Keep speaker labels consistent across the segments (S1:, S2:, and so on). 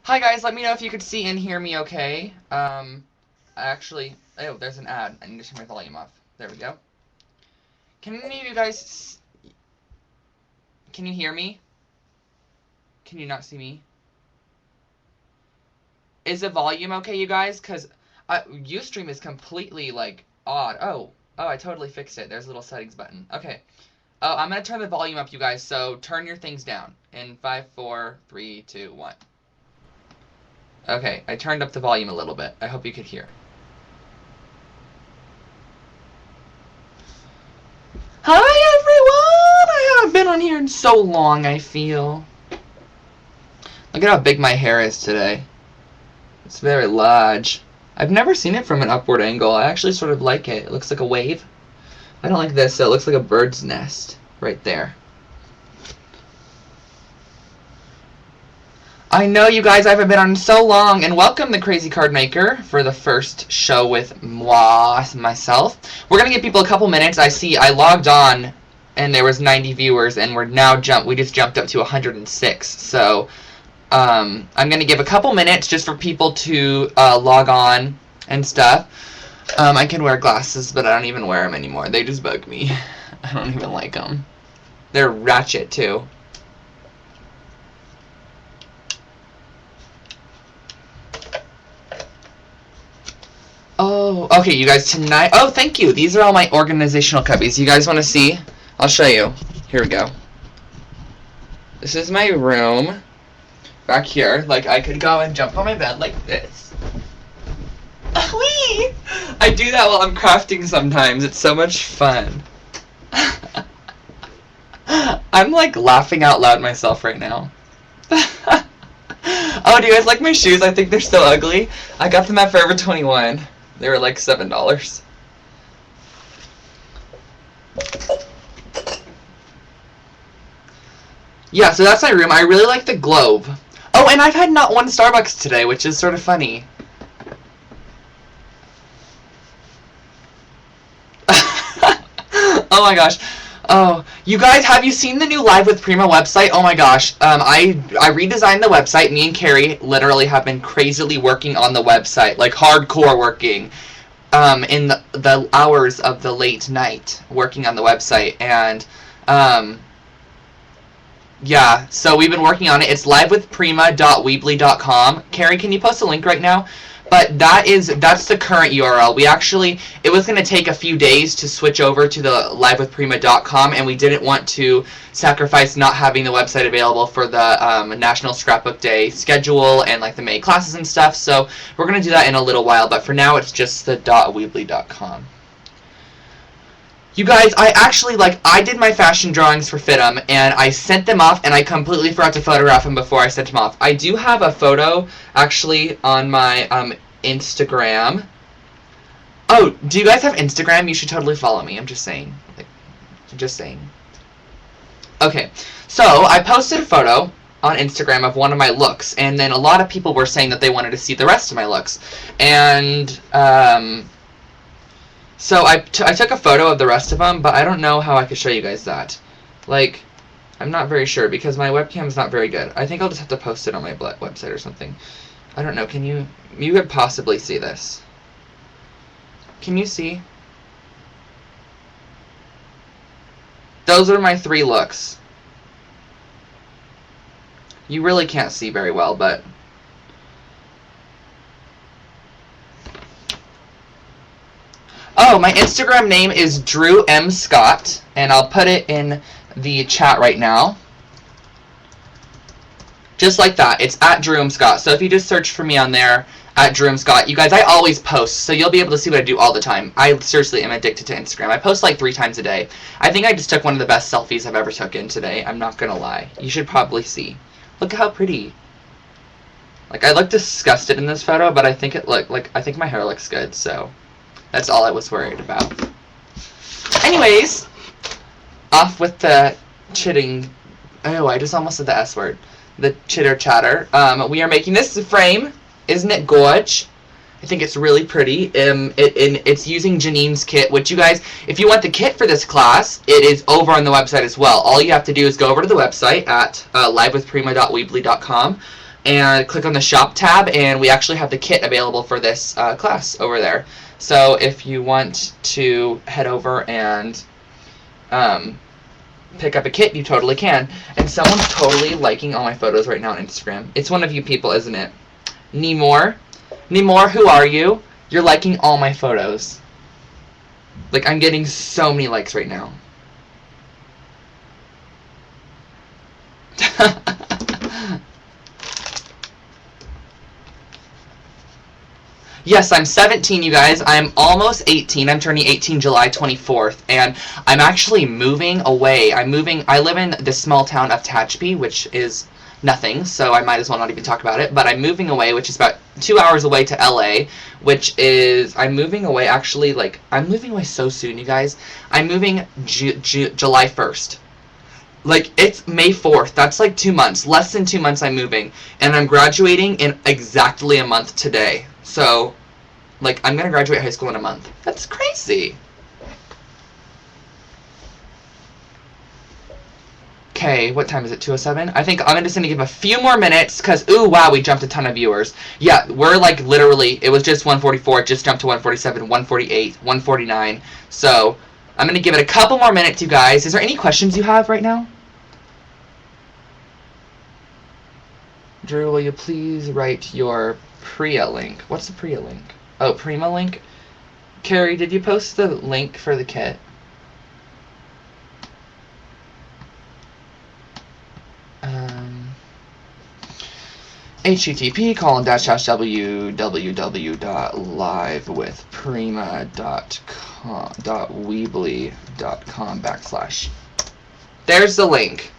S1: Hi guys, let me know if you could see and hear me okay. Actually, oh, there's an ad. I need to turn my volume off. There we go. Can any of you guys, can you hear me? Can you not see me? Is the volume okay, you guys? Because Ustream is completely, like, odd. Oh, I totally fixed it. There's a little settings button. Okay. Oh, I'm going to turn the volume up, you guys, so turn your things down. In 5, 4, 3, 2, 1. Okay, I turned up the volume a little bit. I hope you could hear. Hi, everyone! I haven't been on here in so long, I feel. Look at how big my hair is today. It's very large. I've never seen it from an upward angle. I actually sort of like it. It looks like a wave. I don't like this, so it looks like a bird's nest right there. I know, you guys, I haven't been on so long, and welcome the Crazy Card Maker for the first show with myself. We're gonna give people a couple minutes. I logged on, and there was 90 viewers, and we just jumped up to 106. So I'm gonna give a couple minutes just for people to log on and stuff. I can wear glasses, but I don't even wear them anymore. They just bug me. I don't even like them. They're ratchet too. Oh, okay, you guys, tonight... Oh, thank you. These are all my organizational cubbies. You guys want to see? I'll show you. Here we go. This is my room. Back here. Like, I could go and jump on my bed like this. Whee! I do that while I'm crafting sometimes. It's so much fun. I'm, like, laughing out loud myself right now. Oh, do you guys like my shoes? I think they're so ugly. I got them at Forever 21. They were like $7. Yeah, so that's my room. I really like the globe. Oh, and I've had not one Starbucks today, which is sort of funny. Oh my gosh. Oh, you guys, have you seen the new Live with Prima website? Oh my gosh. I redesigned the website. Me and Carrie literally have been crazily working on the website, like hardcore working, in the hours of the late night working on the website. And, yeah, so we've been working on it. It's livewithprima.weebly.com. Carrie, can you post a link right now? But that's the current URL. It was going to take a few days to switch over to the livewithprima.com, and we didn't want to sacrifice not having the website available for the National Scrapbook Day schedule and like the May classes and stuff. So we're going to do that in a little while, but for now it's just the .weebly.com. You guys, I did my fashion drawings for Fit'em, and I sent them off, and I completely forgot to photograph them before I sent them off. I do have a photo, actually, on my Instagram. Oh, do you guys have Instagram? You should totally follow me. I'm just saying. Okay, so I posted a photo on Instagram of one of my looks, and then a lot of people were saying that they wanted to see the rest of my looks. And, so I took a photo of the rest of them, but I don't know how I could show you guys that. Like, I'm not very sure because my webcam is not very good. I think I'll just have to post it on my website or something. I don't know. Can you could possibly see this. Can you see? Those are my 3 looks. You really can't see very well, but... Oh, my Instagram name is Drew M. Scott, and I'll put it in the chat right now. Just like that. It's at Drew M. Scott. So if you just search for me on there, at Drew M. Scott, you guys, I always post, so you'll be able to see what I do all the time. I seriously am addicted to Instagram. I post like 3 times a day. I think I just took one of the best selfies I've ever taken today. I'm not gonna lie. You should probably see. Look at how pretty. Like, I look disgusted in this photo, but I think I think my hair looks good, so... That's all I was worried about. Anyways, off with the chitting. Oh, I just almost said the S word. The chitter chatter. We are making this frame. Isn't it gorge? I think it's really pretty. It's using Janine's kit, which you guys, if you want the kit for this class, it is over on the website as well. All you have to do is go over to the website at livewithprima.weebly.com. and click on the shop tab, and we actually have the kit available for this class over there. So if you want to head over and pick up a kit, you totally can. And someone's totally liking all my photos right now on Instagram. It's one of you people, isn't it? Nemore, who are you? You're liking all my photos. Like, I'm getting so many likes right now. Yes, I'm 17, you guys. I'm almost 18. I'm turning 18 July 24th, and I'm actually moving away. I live in the small town of Tehachapi, which is nothing, so I might as well not even talk about it. But I'm moving away, which is about 2 hours away to LA, which is, I'm moving away actually, like, I'm moving away so soon, you guys. I'm moving July 1st. Like, it's May 4th. That's like 2 months. Less than 2 months I'm moving. And I'm graduating in exactly a month today. So, like, I'm going to graduate high school in a month. That's crazy. Okay, what time is it? 2:07? I think I'm just going to give a few more minutes because, ooh, wow, we jumped a ton of viewers. Yeah, we're like literally, it was just 144, it just jumped to 147, 148, 149. So, I'm going to give it a couple more minutes, you guys. Is there any questions you have right now? Drew, will you please write your Priya link? What's the Priya link? Oh, Prima link? Carrie, did you post the link for the kit? http://www.livewithprima.weebly.com/. There's the link.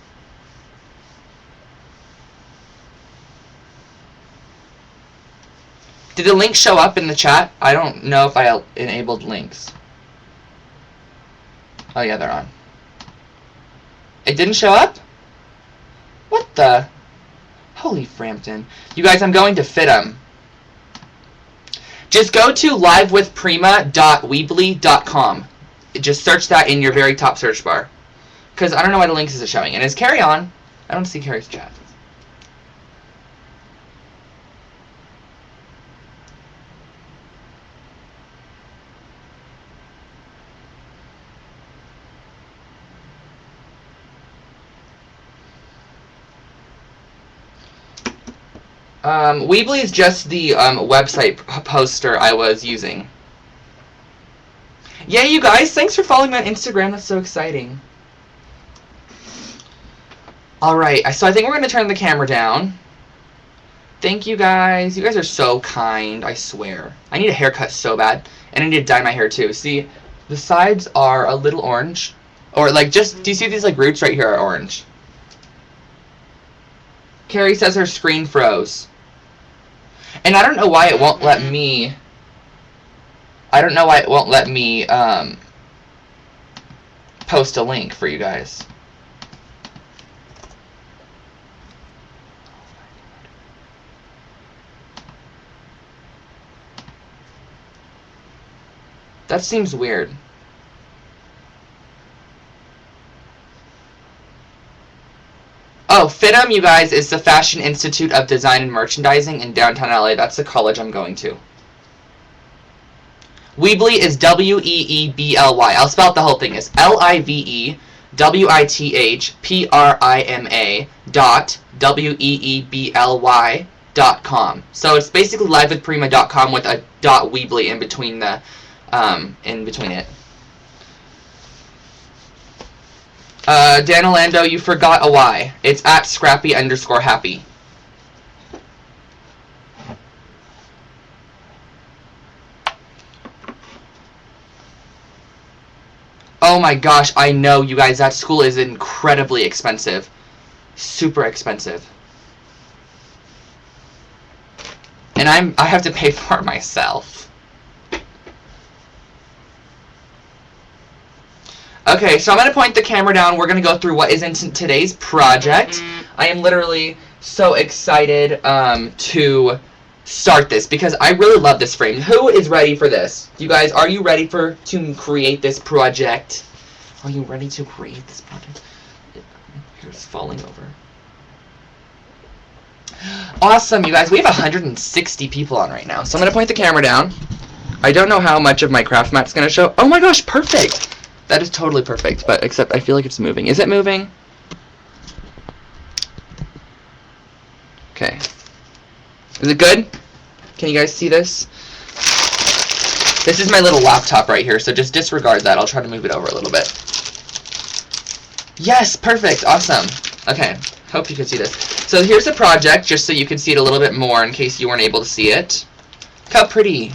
S1: Did the link show up in the chat? I don't know if I enabled links. Oh yeah, they're on. It didn't show up? What the? Holy Frampton. You guys, I'm going to fit them. Just go to livewithprima.weebly.com. Just search that in your very top search bar. Because I don't know why the links isn't showing. And is Carrie on? I don't see Carrie's chat. Weebly is just the website poster I was using. Yeah, you guys, thanks for following me on Instagram. That's so exciting. Alright, so I think we're going to turn the camera down. Thank you guys. You guys are so kind, I swear. I need a haircut so bad. And I need to dye my hair too. See, the sides are a little orange. Or like just, do you see these like roots right here are orange? Carrie says her screen froze. And I don't know why it won't let me... post a link for you guys. That seems weird. Oh, FITM, you guys, is the Fashion Institute of Design and Merchandising in downtown LA. That's the college I'm going to. Weebly is W-E-E-B-L-Y. I'll spell out the whole thing. It's L-I-V-E-W-I-T-H-P-R-I-M-A dot W-E-E-B-L-Y.com. So it's basically livewithprima.com with a dot Weebly in between the it. Dan Orlando, you forgot a Y. It's at Scrappy_happy. Oh my gosh, I know, you guys, that school is incredibly expensive. Super expensive. And I have to pay for it myself. Okay, so I'm going to point the camera down. We're going to go through what is in today's project. I am literally so excited to start this because I really love this frame. Who is ready for this? You guys, are you ready to create this project? Are you ready to create this project? Here's falling over. Awesome, you guys. We have 160 people on right now. So I'm going to point the camera down. I don't know how much of my craft mat's going to show. Oh my gosh, perfect. That is totally perfect, but except I feel like it's moving. Is it moving? Okay. Is it good? Can you guys see this? This is my little laptop right here, so just disregard that. I'll try to move it over a little bit. Yes, perfect. Awesome. Okay, hope you can see this. So here's a project, just so you can see it a little bit more in case you weren't able to see it. Look how pretty.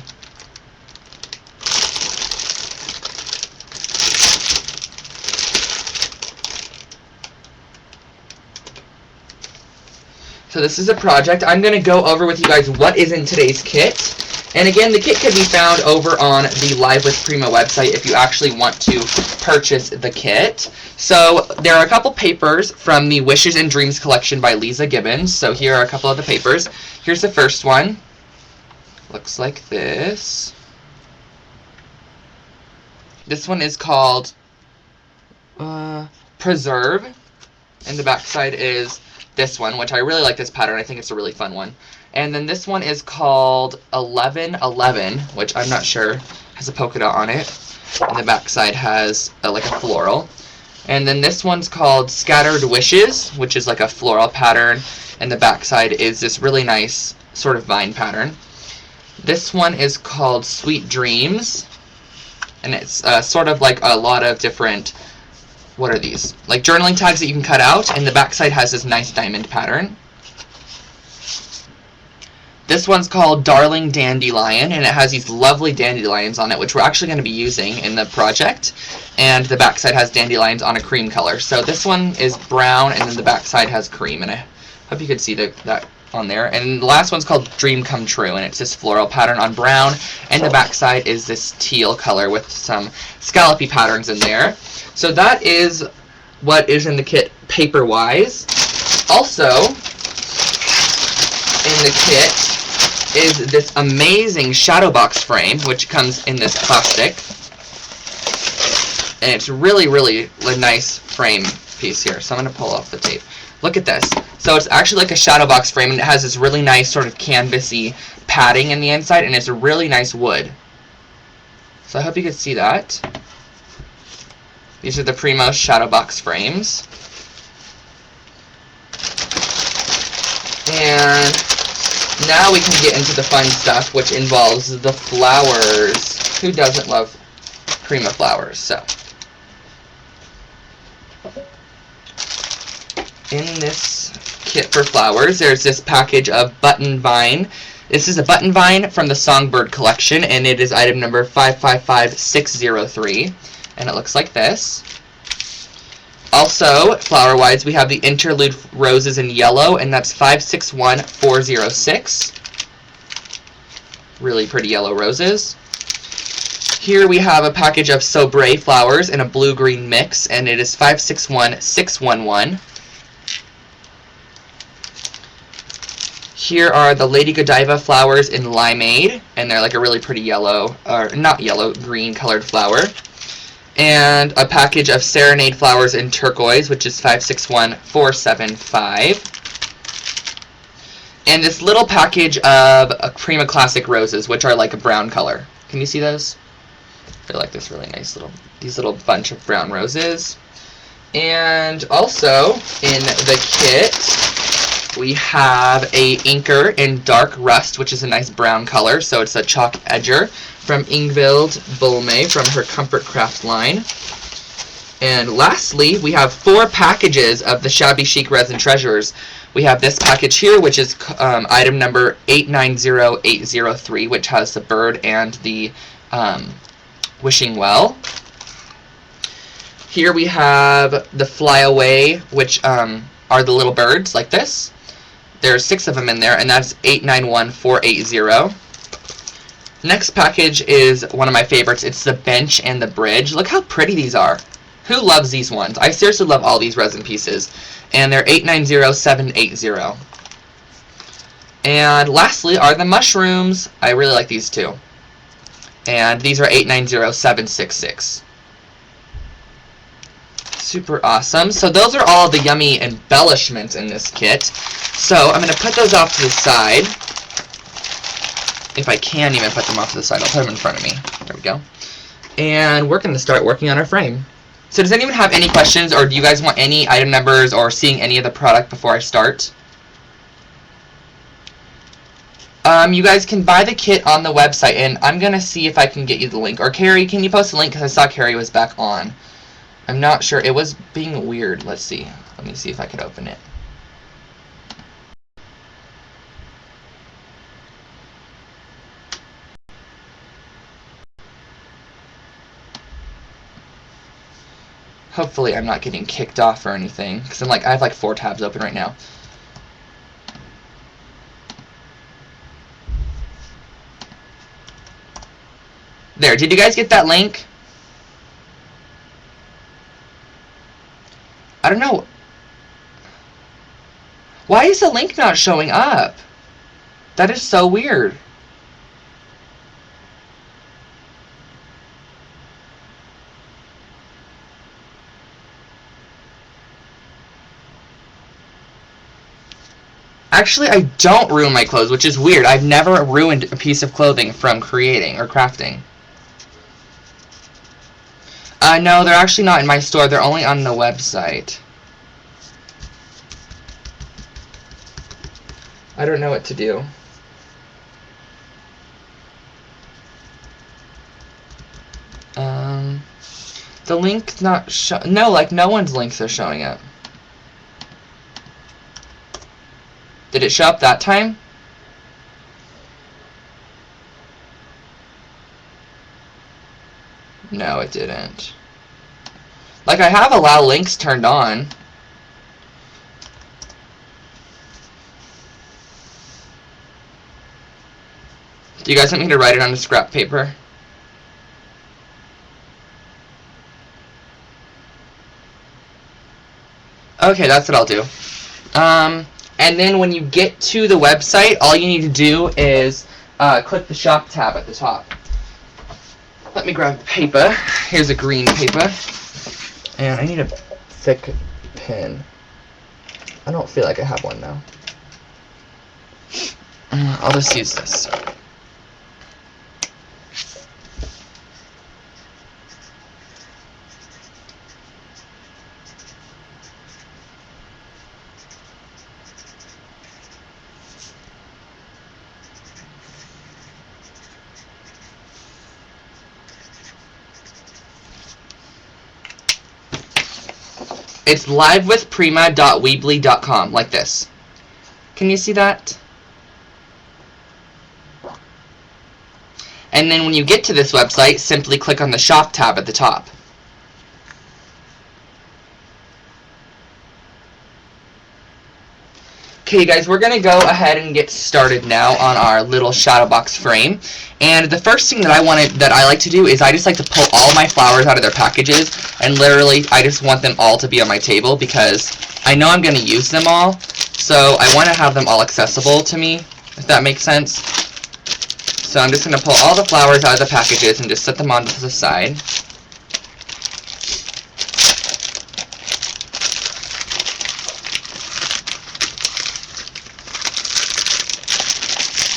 S1: So this is a project. I'm going to go over with you guys what is in today's kit. And again, the kit can be found over on the Live with Prima website if you actually want to purchase the kit. So there are a couple papers from the Wishes and Dreams collection by Leeza Gibbons. So here are a couple of the papers. Here's the first one. Looks like this. This one is called Preserve. And the back side is this one, which I really like this pattern. I think it's a really fun one. And then this one is called 1111, which I'm not sure has a polka dot on it. And the back side has like a floral. And then this one's called Scattered Wishes, which is like a floral pattern. And the back side is this really nice sort of vine pattern. This one is called Sweet Dreams. And it's sort of like a lot of different, what are these? Like journaling tags that you can cut out. And the back side has this nice diamond pattern. This one's called Darling Dandelion, and it has these lovely dandelions on it, which we're actually going to be using in the project. And the backside has dandelions on a cream color. So this one is brown, and then the backside has cream, and I hope you can see that on there. And the last one's called Dream Come True, and it's this floral pattern on brown, and the backside is this teal color with some scallopy patterns in there. So that is what is in the kit paper-wise. Also, in the kit is this amazing shadow box frame, which comes in this plastic. And it's really, really a nice frame piece here. So I'm going to pull off the tape. Look at this. So it's actually like a shadow box frame, and it has this really nice sort of canvasy padding in the inside, and it's a really nice wood. So I hope you can see that. These are the Prima shadow box frames. And now we can get into the fun stuff, which involves the flowers. Who doesn't love Prima flowers? So, in this kit for flowers, there's this package of button vine. This is a button vine from the Songbird collection, and it is item number 555603, and it looks like this. Also, flower-wise, we have the interlude roses in yellow, and that's 561406. Really pretty yellow roses. Here we have a package of Sobre flowers in a blue-green mix, and it is 561611. Here are the Lady Godiva flowers in limeade, and they're like a really pretty yellow, or not yellow, green colored flower. And a package of Serenade flowers in turquoise, which is 561475. And this little package of Prima Classic roses, which are like a brown color. Can you see those? They're like this really nice these little bunch of brown roses. And also in the kit, we have a inker in dark rust, which is a nice brown color. So it's a chalk edger from Ingvild Bolme from her Comfort Craft line. And lastly, we have 4 packages of the Shabby Chic Resin Treasures. We have this package here, which is item number 890803, which has the bird and the wishing well. Here we have the Fly Away, which are the little birds like this. There's 6 of them in there, and that's 891480. Next package is one of my favorites. It's the bench and the bridge. Look how pretty these are. Who loves these ones? I seriously love all these resin pieces. And they're 890780. And lastly are the mushrooms. I really like these too. And these are 890766. super awesome. So those are all the yummy embellishments in this kit. So I'm going to put those off to the side. If I can even put them off to the side, I'll put them in front of me. There we go. And we're going to start working on our frame. So does anyone have any questions, or do you guys want any item numbers or seeing any of the product before I start? You guys can buy the kit on the website, and I'm going to see if I can get you the link. Or Carrie, can you post a link? Because I saw Carrie was back on. I'm not sure. It was being weird. Let's see. Let me see if I can open it. Hopefully I'm not getting kicked off or anything, because I have like 4 tabs open right now. There, did you guys get that link? I don't know. Why is the link not showing up? That is so weird. Actually, I don't ruin my clothes, which is weird. I've never ruined a piece of clothing from creating or crafting. No, they're actually not in my store. They're only on the website. I don't know what to do. The link's not no, like no one's links are showing up. Did it show up that time? No, it didn't. Like, I have allow links turned on. Do you guys want me to write it on the scrap paper? Okay, that's what I'll do. And then when you get to the website, all you need to do is click the shop tab at the top. Let me grab paper. Here's a green paper. And I need a thick pen. I don't feel like I have one now. I'll just use this. It's livewithprima.weebly.com, like this. Can you see that? And then when you get to this website, simply click on the shop tab at the top. Okay, guys, we're going to go ahead and get started now on our little shadow box frame. And the first thing that I like to do is I just like to pull all my flowers out of their packages, and literally I just want them all to be on my table because I know I'm going to use them all. So I want to have them all accessible to me, if that makes sense. So I'm just going to pull all the flowers out of the packages and just set them onto the side.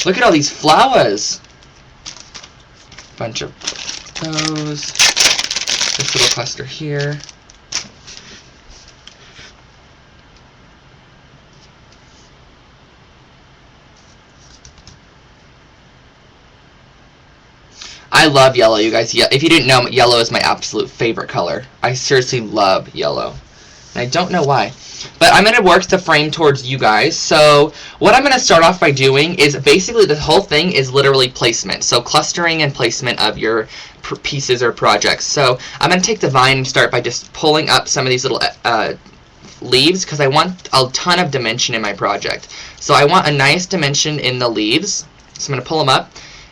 S1: Look at all these flowers. Bunch of those. This little cluster here. I love yellow, you guys. If you didn't know, yellow is my absolute favorite color. I seriously love yellow. And I don't know why. But I'm going to work the frame towards you guys. So what I'm going to start off by doing is basically the whole thing is literally placement. So clustering and placement of your pieces or projects. So I'm going to take the vine and start by just pulling up some of these little leaves because I want a ton of dimension in my project. So I want a nice dimension in the leaves. So I'm going to pull them up.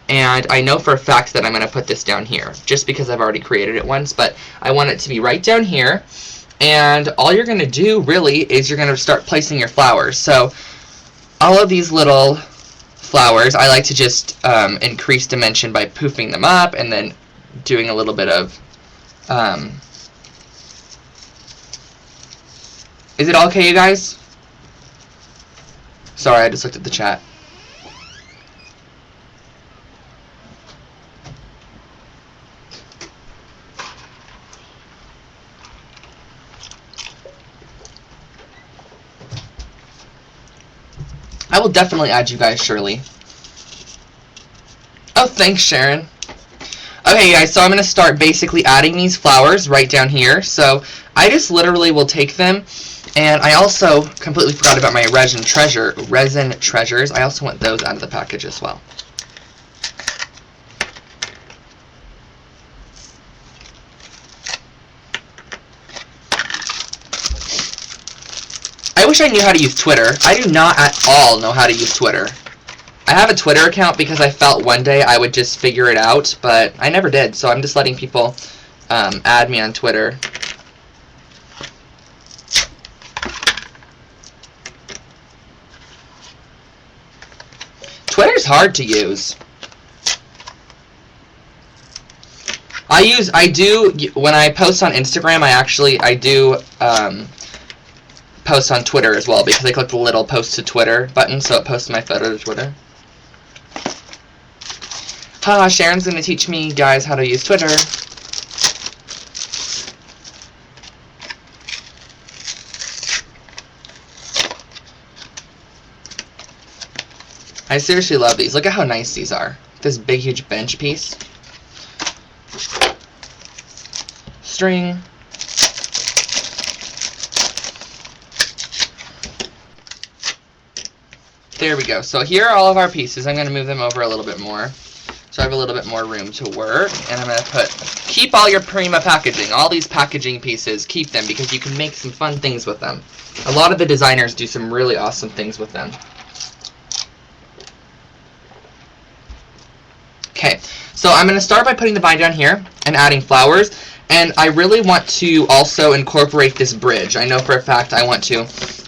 S1: And I know for a fact that I'm going to put this down here just because I've already created it once. But I want it to be right down here. And all you're going to do, really, is you're going to start placing your flowers. So all of these little flowers, I like to just increase dimension by poofing them up and then doing a little bit of Is it all okay, you guys? Sorry, I just looked at the chat. I will definitely add you guys, Shirley. Oh, thanks, Sharon. Okay, guys, so I'm going to start basically adding these flowers right down here. So I just literally will take them, and I also completely forgot about my resin treasures. I also want those out of the package as well. I wish I knew how to use Twitter. I do not at all know how to use Twitter. I have a Twitter account because I felt one day I would just figure it out, but I never did, so I'm just letting people add me on Twitter. Twitter's hard to use. When I post on Instagram, I do post on Twitter as well, because I click the little post to Twitter button, so it posts my photo to Twitter. Sharon's going to teach me, guys, how to use Twitter. I seriously love these. Look at how nice these are. This big, huge bench piece. String. There we go. So here are all of our pieces. I'm going to move them over a little bit more, so I have a little bit more room to work. And I'm going to keep all your Prima packaging. All these packaging pieces, keep them, because you can make some fun things with them. A lot of the designers do some really awesome things with them. Okay, so I'm going to start by putting the vine down here and adding flowers. And I really want to also incorporate this bridge. I know for a fact I want to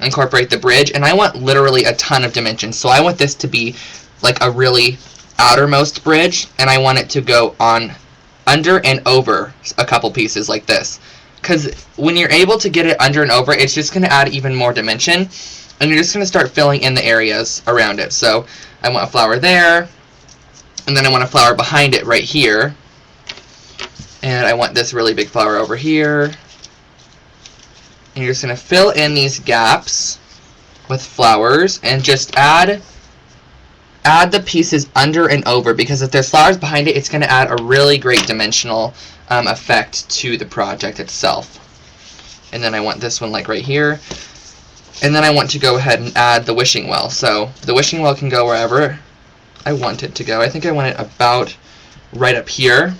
S1: incorporate the bridge, and I want literally a ton of dimensions. So I want this to be like a really outermost bridge, and I want it to go on under and over a couple pieces like this. Because when you're able to get it under and over, it's just going to add even more dimension, and you're just going to start filling in the areas around it. So I want a flower there, and then I want a flower behind it right here. And I want this really big flower over here. And you're just going to fill in these gaps with flowers and just add the pieces under and over, because if there's flowers behind it, it's going to add a really great dimensional effect to the project itself. And then I want this one like right here. And then I want to go ahead and add the wishing well. So the wishing well can go wherever I want it to go. I think I want it about right up here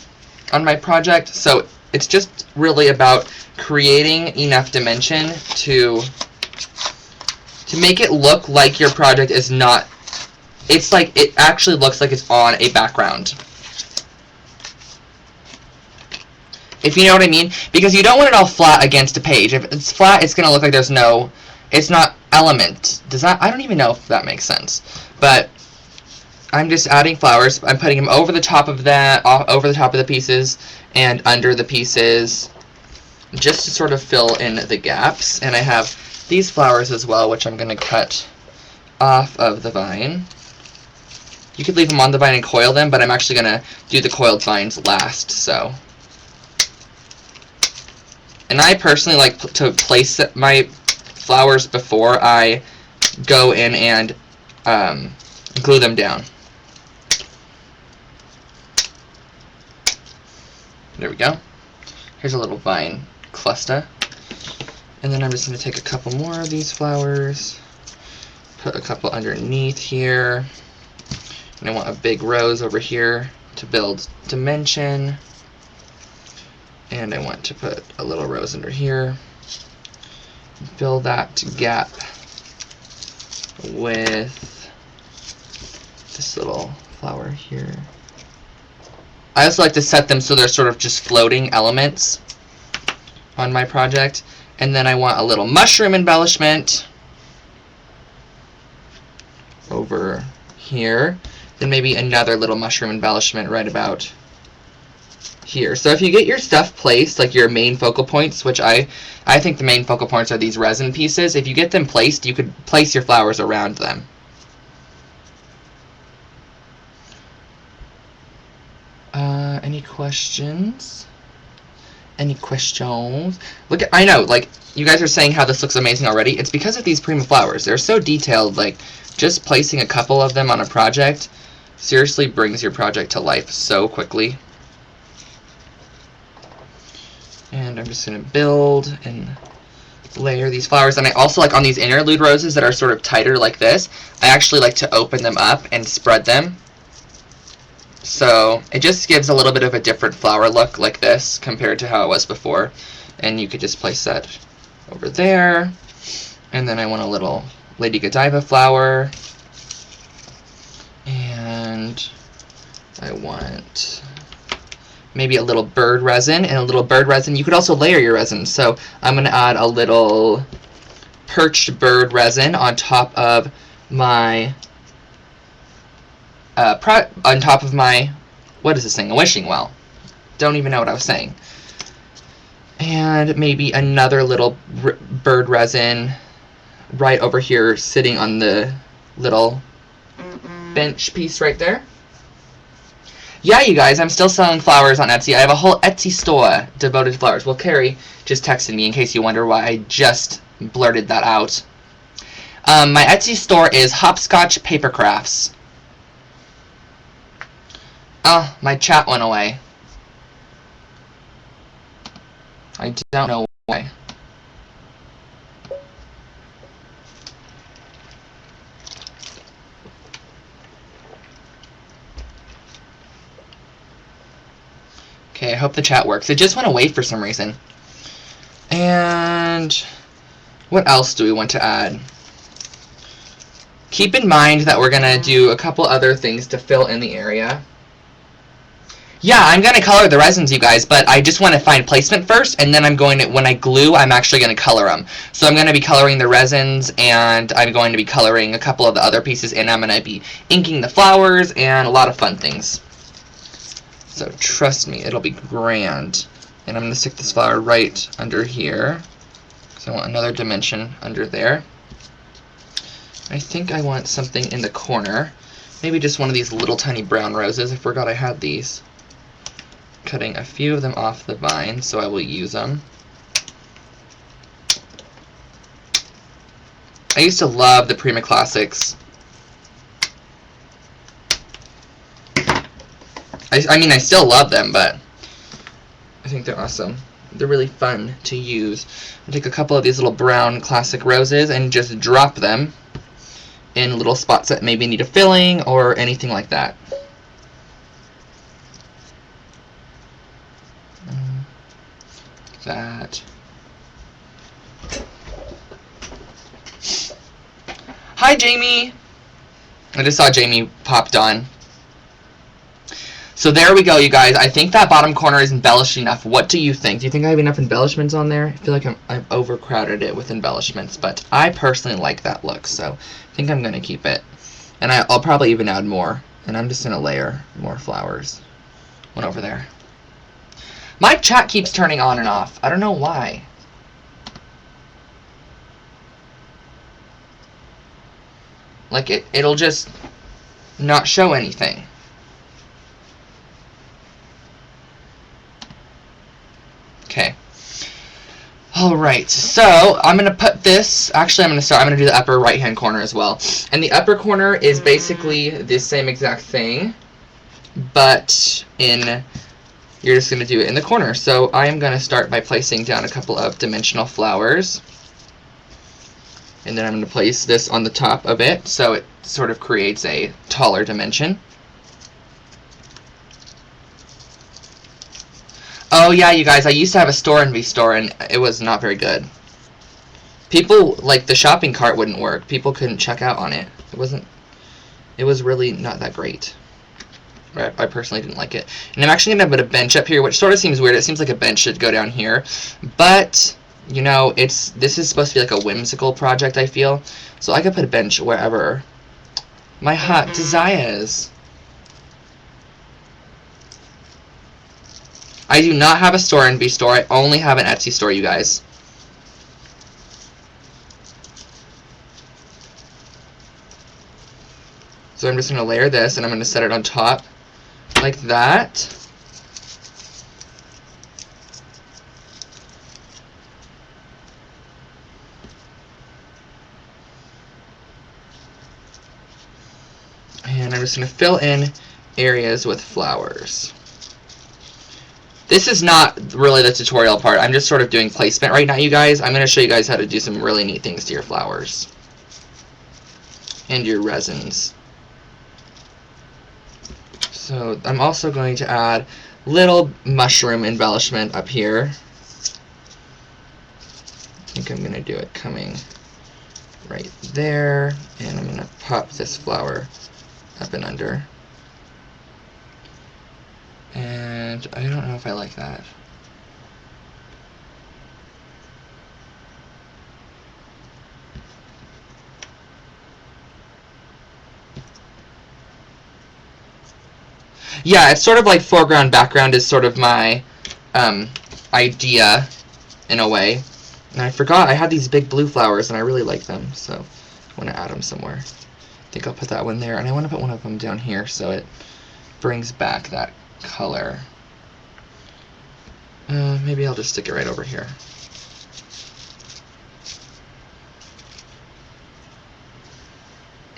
S1: on my project. So it's just really about creating enough dimension to make it look like your project is not, it's like it actually looks like it's on a background, if you know what I mean, because you don't want it all flat against a page. If it's flat, it's gonna look like there's no, it's not element. Does that, I don't even know if that makes sense, but I'm just adding flowers. I'm putting them over the top of that, over the top of the pieces and under the pieces, just to sort of fill in the gaps. And I have these flowers as well, which I'm going to cut off of the vine. You could leave them on the vine and coil them, but I'm actually going to do the coiled vines last. So, and I personally like to place my flowers before I go in and glue them down. There we go. Here's a little vine cluster. And then I'm just going to take a couple more of these flowers, put a couple underneath here, and I want a big rose over here to build dimension, and I want to put a little rose under here, fill that gap with this little flower here. I also like to set them so they're sort of just floating elements on my project. And then I want a little mushroom embellishment over here. Then maybe another little mushroom embellishment right about here. So if you get your stuff placed, like your main focal points, which I think the main focal points are these resin pieces, if you get them placed, you could place your flowers around them. Any questions? Any questions? Look, I know, like, you guys are saying how this looks amazing already. It's because of these Prima flowers. They're so detailed, like, just placing a couple of them on a project seriously brings your project to life so quickly. And I'm just going to build and layer these flowers. And I also like on these interlude roses that are sort of tighter like this, I actually like to open them up and spread them. So it just gives a little bit of a different flower look like this compared to how it was before. And you could just place that over there. And then I want a little Lady Godiva flower. And I want maybe a little bird resin. And a little bird resin, you could also layer your resin. So I'm going to add a little perched bird resin on top of my what is this thing? A wishing well. Don't even know what I was saying. And maybe another little bird resin right over here sitting on the little bench piece right there. Yeah, you guys, I'm still selling flowers on Etsy. I have a whole Etsy store devoted to flowers. Well, Carrie just texted me in case you wonder why I just blurted that out. My Etsy store is Hopscotch Paper Crafts. Oh, my chat went away. I don't know why. Okay, I hope the chat works. It just went away for some reason. And what else do we want to add? Keep in mind that we're going to do a couple other things to fill in the area. Yeah, I'm going to color the resins, you guys, but I just want to find placement first, and then I'm going to, when I glue, I'm actually going to color them. So I'm going to be coloring the resins, and I'm going to be coloring a couple of the other pieces, and I'm going to be inking the flowers, and a lot of fun things. So trust me, it'll be grand. And I'm going to stick this flower right under here, because I want another dimension under there. I think I want something in the corner. Maybe just one of these little tiny brown roses. I forgot I had these. Cutting a few of them off the vine, so I will use them. I used to love the Prima Classics. I mean, I still love them, but I think they're awesome. They're really fun to use. I'll take a couple of these little brown classic roses and just drop them in little spots that maybe need a filling or anything like that. That. Hi, Jamie! I just saw Jamie popped on. So there we go, you guys. I think that bottom corner is embellished enough. What do you think? Do you think I have enough embellishments on there? I feel like I've overcrowded it with embellishments, but I personally like that look, so I think I'm going to keep it. And I'll probably even add more. And I'm just going to layer more flowers. One over there. My chat keeps turning on and off. I don't know why. Like, it'll just not show anything. Okay. Alright, so I'm going to put this, actually I'm going to do the upper right hand corner as well. And the upper corner is basically the same exact thing, but you're just going to do it in the corner. So I am going to start by placing down a couple of dimensional flowers. And then I'm going to place this on the top of it, so it sort of creates a taller dimension. Oh yeah, you guys, I used to have a store envy store, and it was not very good. People, like, the shopping cart wouldn't work. People couldn't check out on it. It was really not that great. I personally didn't like it. And I'm actually going to put a bench up here, which sort of seems weird. It seems like a bench should go down here. But, you know, this is supposed to be like a whimsical project, I feel. So I could put a bench wherever my heart desires. I do not have a store in B-Store. I only have an Etsy store, you guys. So I'm just going to layer this, and I'm going to set it on top like that. And I'm just going to fill in areas with flowers. This is not really the tutorial part. I'm just sort of doing placement right now, you guys. I'm going to show you guys how to do some really neat things to your flowers and your resins. So I'm also going to add little mushroom embellishment up here. I think I'm going to do it coming right there, and I'm going to pop this flower up and under. And I don't know if I like that. Yeah, it's sort of like foreground, background is sort of my idea in a way. And I forgot I had these big blue flowers and I really like them, so I want to add them somewhere. I think I'll put that one there, and I want to put one of them down here so it brings back that color. Maybe I'll just stick it right over here.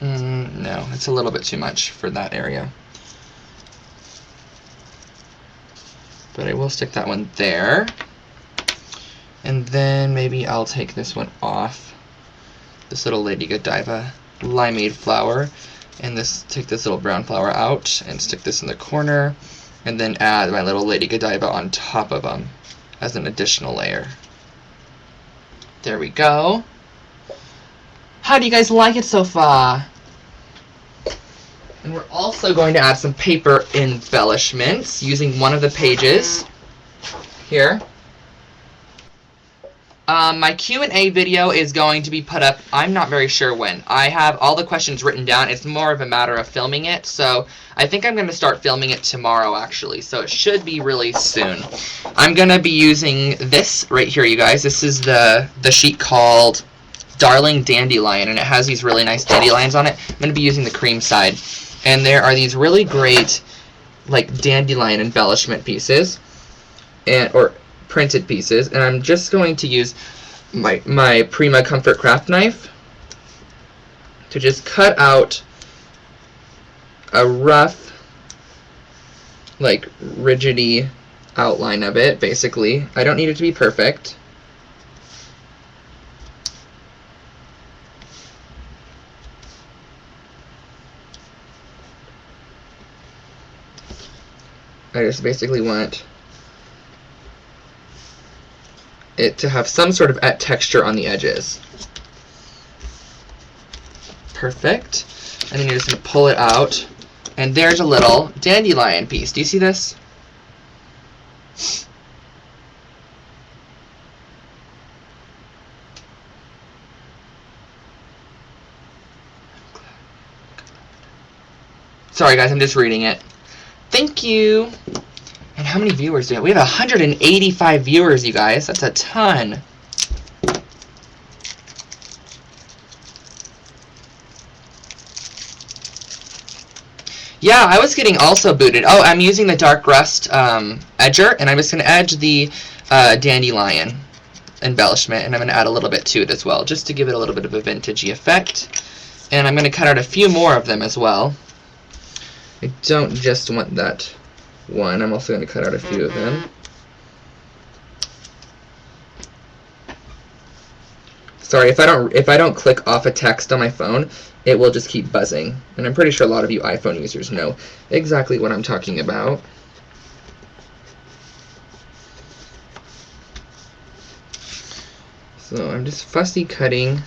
S1: No, it's a little bit too much for that area. But I will stick that one there. And then maybe I'll take this one off. This little Lady Godiva limeade flower. And take this little brown flower out and stick this in the corner. And then add my little Lady Godiva on top of them as an additional layer. There we go. How do you guys like it so far? And we're also going to add some paper embellishments using one of the pages here. My Q&A video is going to be put up, I'm not very sure when. I have all the questions written down. It's more of a matter of filming it, so I think I'm going to start filming it tomorrow, actually, so it should be really soon. I'm going to be using this right here, you guys. This is the sheet called Darling Dandelion, and it has these really nice dandelions on it. I'm going to be using the cream side, and there are these really great like dandelion embellishment pieces, or printed pieces, and I'm just going to use my Prima Comfort Craft knife to just cut out a rough, like, rigidy outline of it, basically. I don't need it to be perfect. I just basically want it to have some sort of texture on the edges. Perfect. And then you're just going to pull it out, and there's a little dandelion piece. Do you see this? Sorry guys, I'm just reading it. Thank you. And how many viewers do we have? We have 185 viewers, you guys. That's a ton. Yeah, I was getting also booted. Oh, I'm using the dark rust edger, and I'm just going to edge the dandelion embellishment, and I'm going to add a little bit to it as well, just to give it a little bit of a vintagey effect. And I'm going to cut out a few more of them as well. I don't just want that one. I'm also going to cut out a few of them. Sorry, if I don't click off a text on my phone, it will just keep buzzing. And I'm pretty sure a lot of you iPhone users know exactly what I'm talking about. So I'm just fussy cutting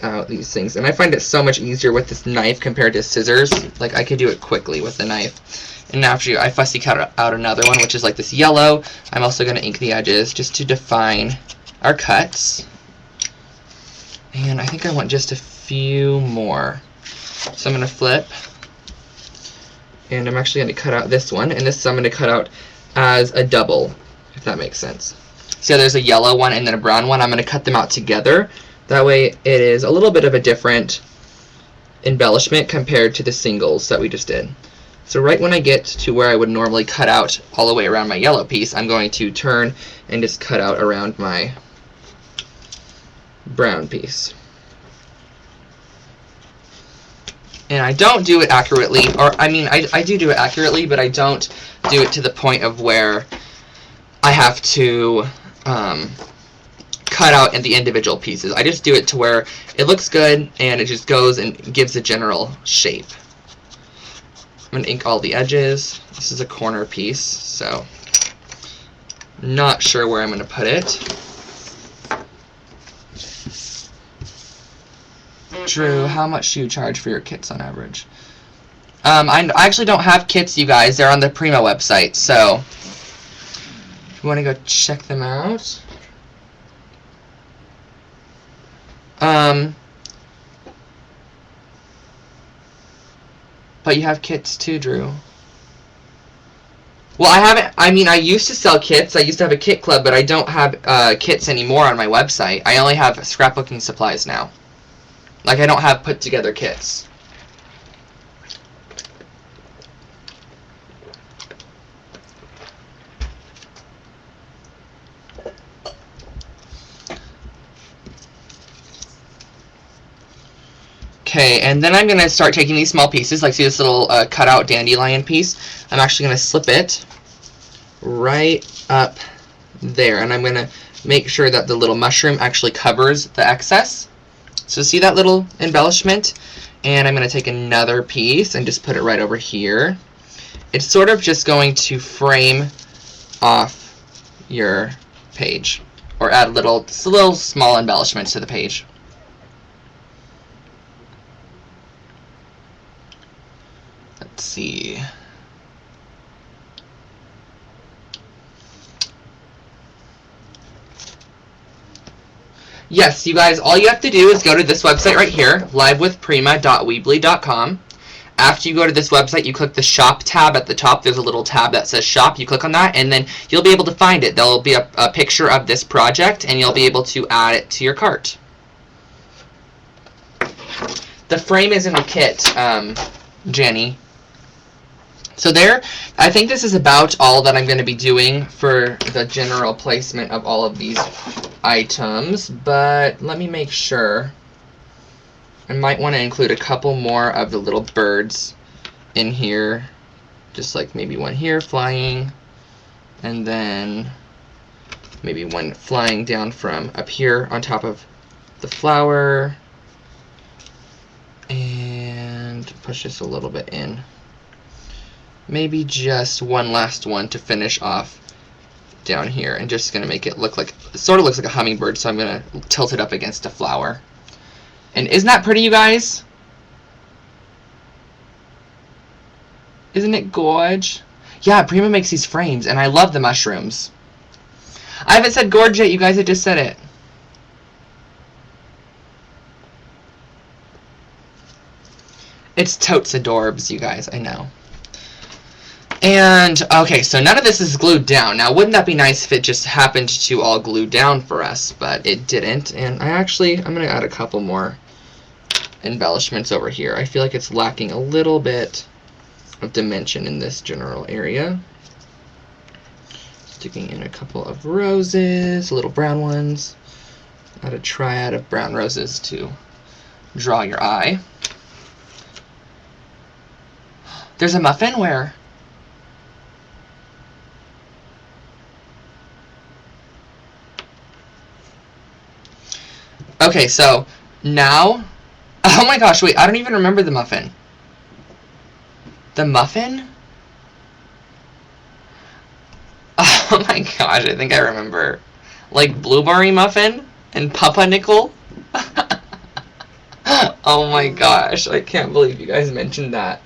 S1: out these things, and I find it so much easier with this knife compared to scissors. Like, I could do it quickly with the knife. And after I fussy cut out another one, which is like this yellow, I'm also going to ink the edges just to define our cuts. And I think I want just a few more. So I'm going to flip, and I'm actually going to cut out this one, and this I'm going to cut out as a double, if that makes sense. See how there's a yellow one and then a brown one? I'm going to cut them out together. That way it is a little bit of a different embellishment compared to the singles that we just did. So right when I get to where I would normally cut out all the way around my yellow piece, I'm going to turn and just cut out around my brown piece. And I don't do it accurately, or I mean, I do it accurately, but I don't do it to the point of where I have to cut out in the individual pieces. I just do it to where it looks good and it just goes and gives a general shape. I'm going to ink all the edges. This is a corner piece, so not sure where I'm going to put it. Drew, how much do you charge for your kits on average? I actually don't have kits, you guys. They're on the Prima website, so if you want to go check them out. But you have kits too, Drew. Well, I haven't. I mean, I used to sell kits. I used to have a kit club, but I don't have kits anymore on my website. I only have scrapbooking supplies now. Like, I don't have put together kits. Okay, and then I'm going to start taking these small pieces, like see this little cutout dandelion piece. I'm actually going to slip it right up there, and I'm going to make sure that the little mushroom actually covers the excess. So see that little embellishment? And I'm going to take another piece and just put it right over here. It's sort of just going to frame off your page, or add little small embellishments to the page. Let's see. Yes, you guys, all you have to do is go to this website right here, livewithprima.weebly.com. After you go to this website, you click the Shop tab at the top. There's a little tab that says Shop. You click on that, and then you'll be able to find it. There'll be a picture of this project, and you'll be able to add it to your cart. The frame is in the kit, Jenny. So there, I think this is about all that I'm going to be doing for the general placement of all of these items, but let me make sure. I might want to include a couple more of the little birds in here, just like maybe one here flying, and then maybe one flying down from up here on top of the flower, and push this a little bit in. Maybe just one last one to finish off down here, and just going to make it look like, it sort of looks like a hummingbird, so I'm going to tilt it up against a flower. And isn't that pretty, you guys? Isn't it gorge? Yeah, Prima makes these frames, and I love the mushrooms. I haven't said gorge yet, you guys, I just said it. It's totes adorbs, you guys, I know. And, okay, so none of this is glued down. Now, wouldn't that be nice if it just happened to all glue down for us, but it didn't. And I'm going to add a couple more embellishments over here. I feel like it's lacking a little bit of dimension in this general area. Sticking in a couple of roses, little brown ones. Add a triad of brown roses to draw your eye. There's a muffin where? Okay, so now, oh my gosh, wait, I don't even remember the muffin. The muffin? Oh my gosh, I think I remember. Like blueberry muffin and pumpernickel? Oh my gosh, I can't believe you guys mentioned that.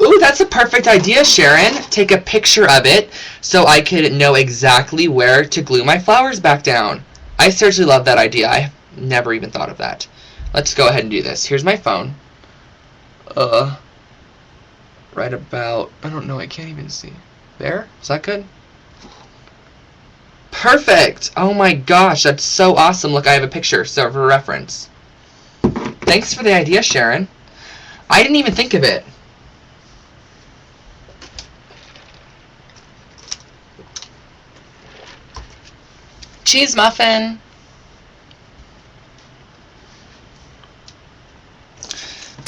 S1: Ooh, that's a perfect idea, Sharon. Take a picture of it so I could know exactly where to glue my flowers back down. I seriously love that idea. I've never even thought of that. Let's go ahead and do this. Here's my phone. right about, I don't know, I can't even see. There? Is that good? Perfect! Oh my gosh, that's so awesome. Look, I have a picture, so for reference. Thanks for the idea, Sharon. I didn't even think of it. Cheese muffin.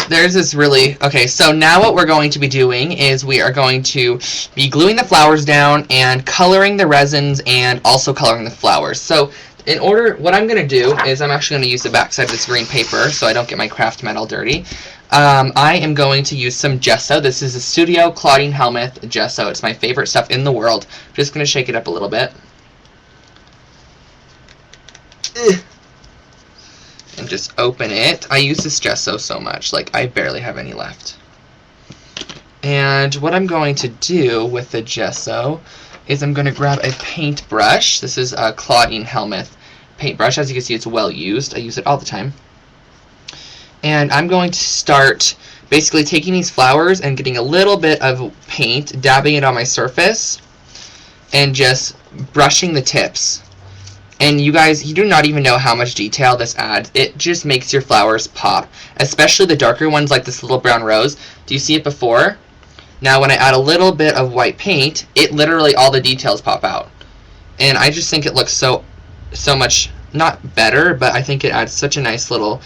S1: There's this really, okay, so now what we're going to be doing is we are going to be gluing the flowers down and coloring the resins and also coloring the flowers. So in order, what I'm going to do is I'm actually going to use the backside of this green paper so I don't get my craft mat all dirty. I am going to use some gesso. This is a Studio Claudine Helmuth gesso. It's my favorite stuff in the world. I'm just going to shake it up a little bit. And just open it. I use this gesso so much, like I barely have any left. And what I'm going to do with the gesso is I'm going to grab a paintbrush. This is a Claudine Helmuth paintbrush. As you can see, it's well used. I use it all the time. And I'm going to start basically taking these flowers and getting a little bit of paint, dabbing it on my surface, and just brushing the tips. And you guys, you do not even know how much detail this adds. It just makes your flowers pop, especially the darker ones like this little brown rose. Do you see it before? Now when I add a little bit of white paint, it literally, all the details pop out. And I just think it looks so much, not better, but I think it adds such a nice little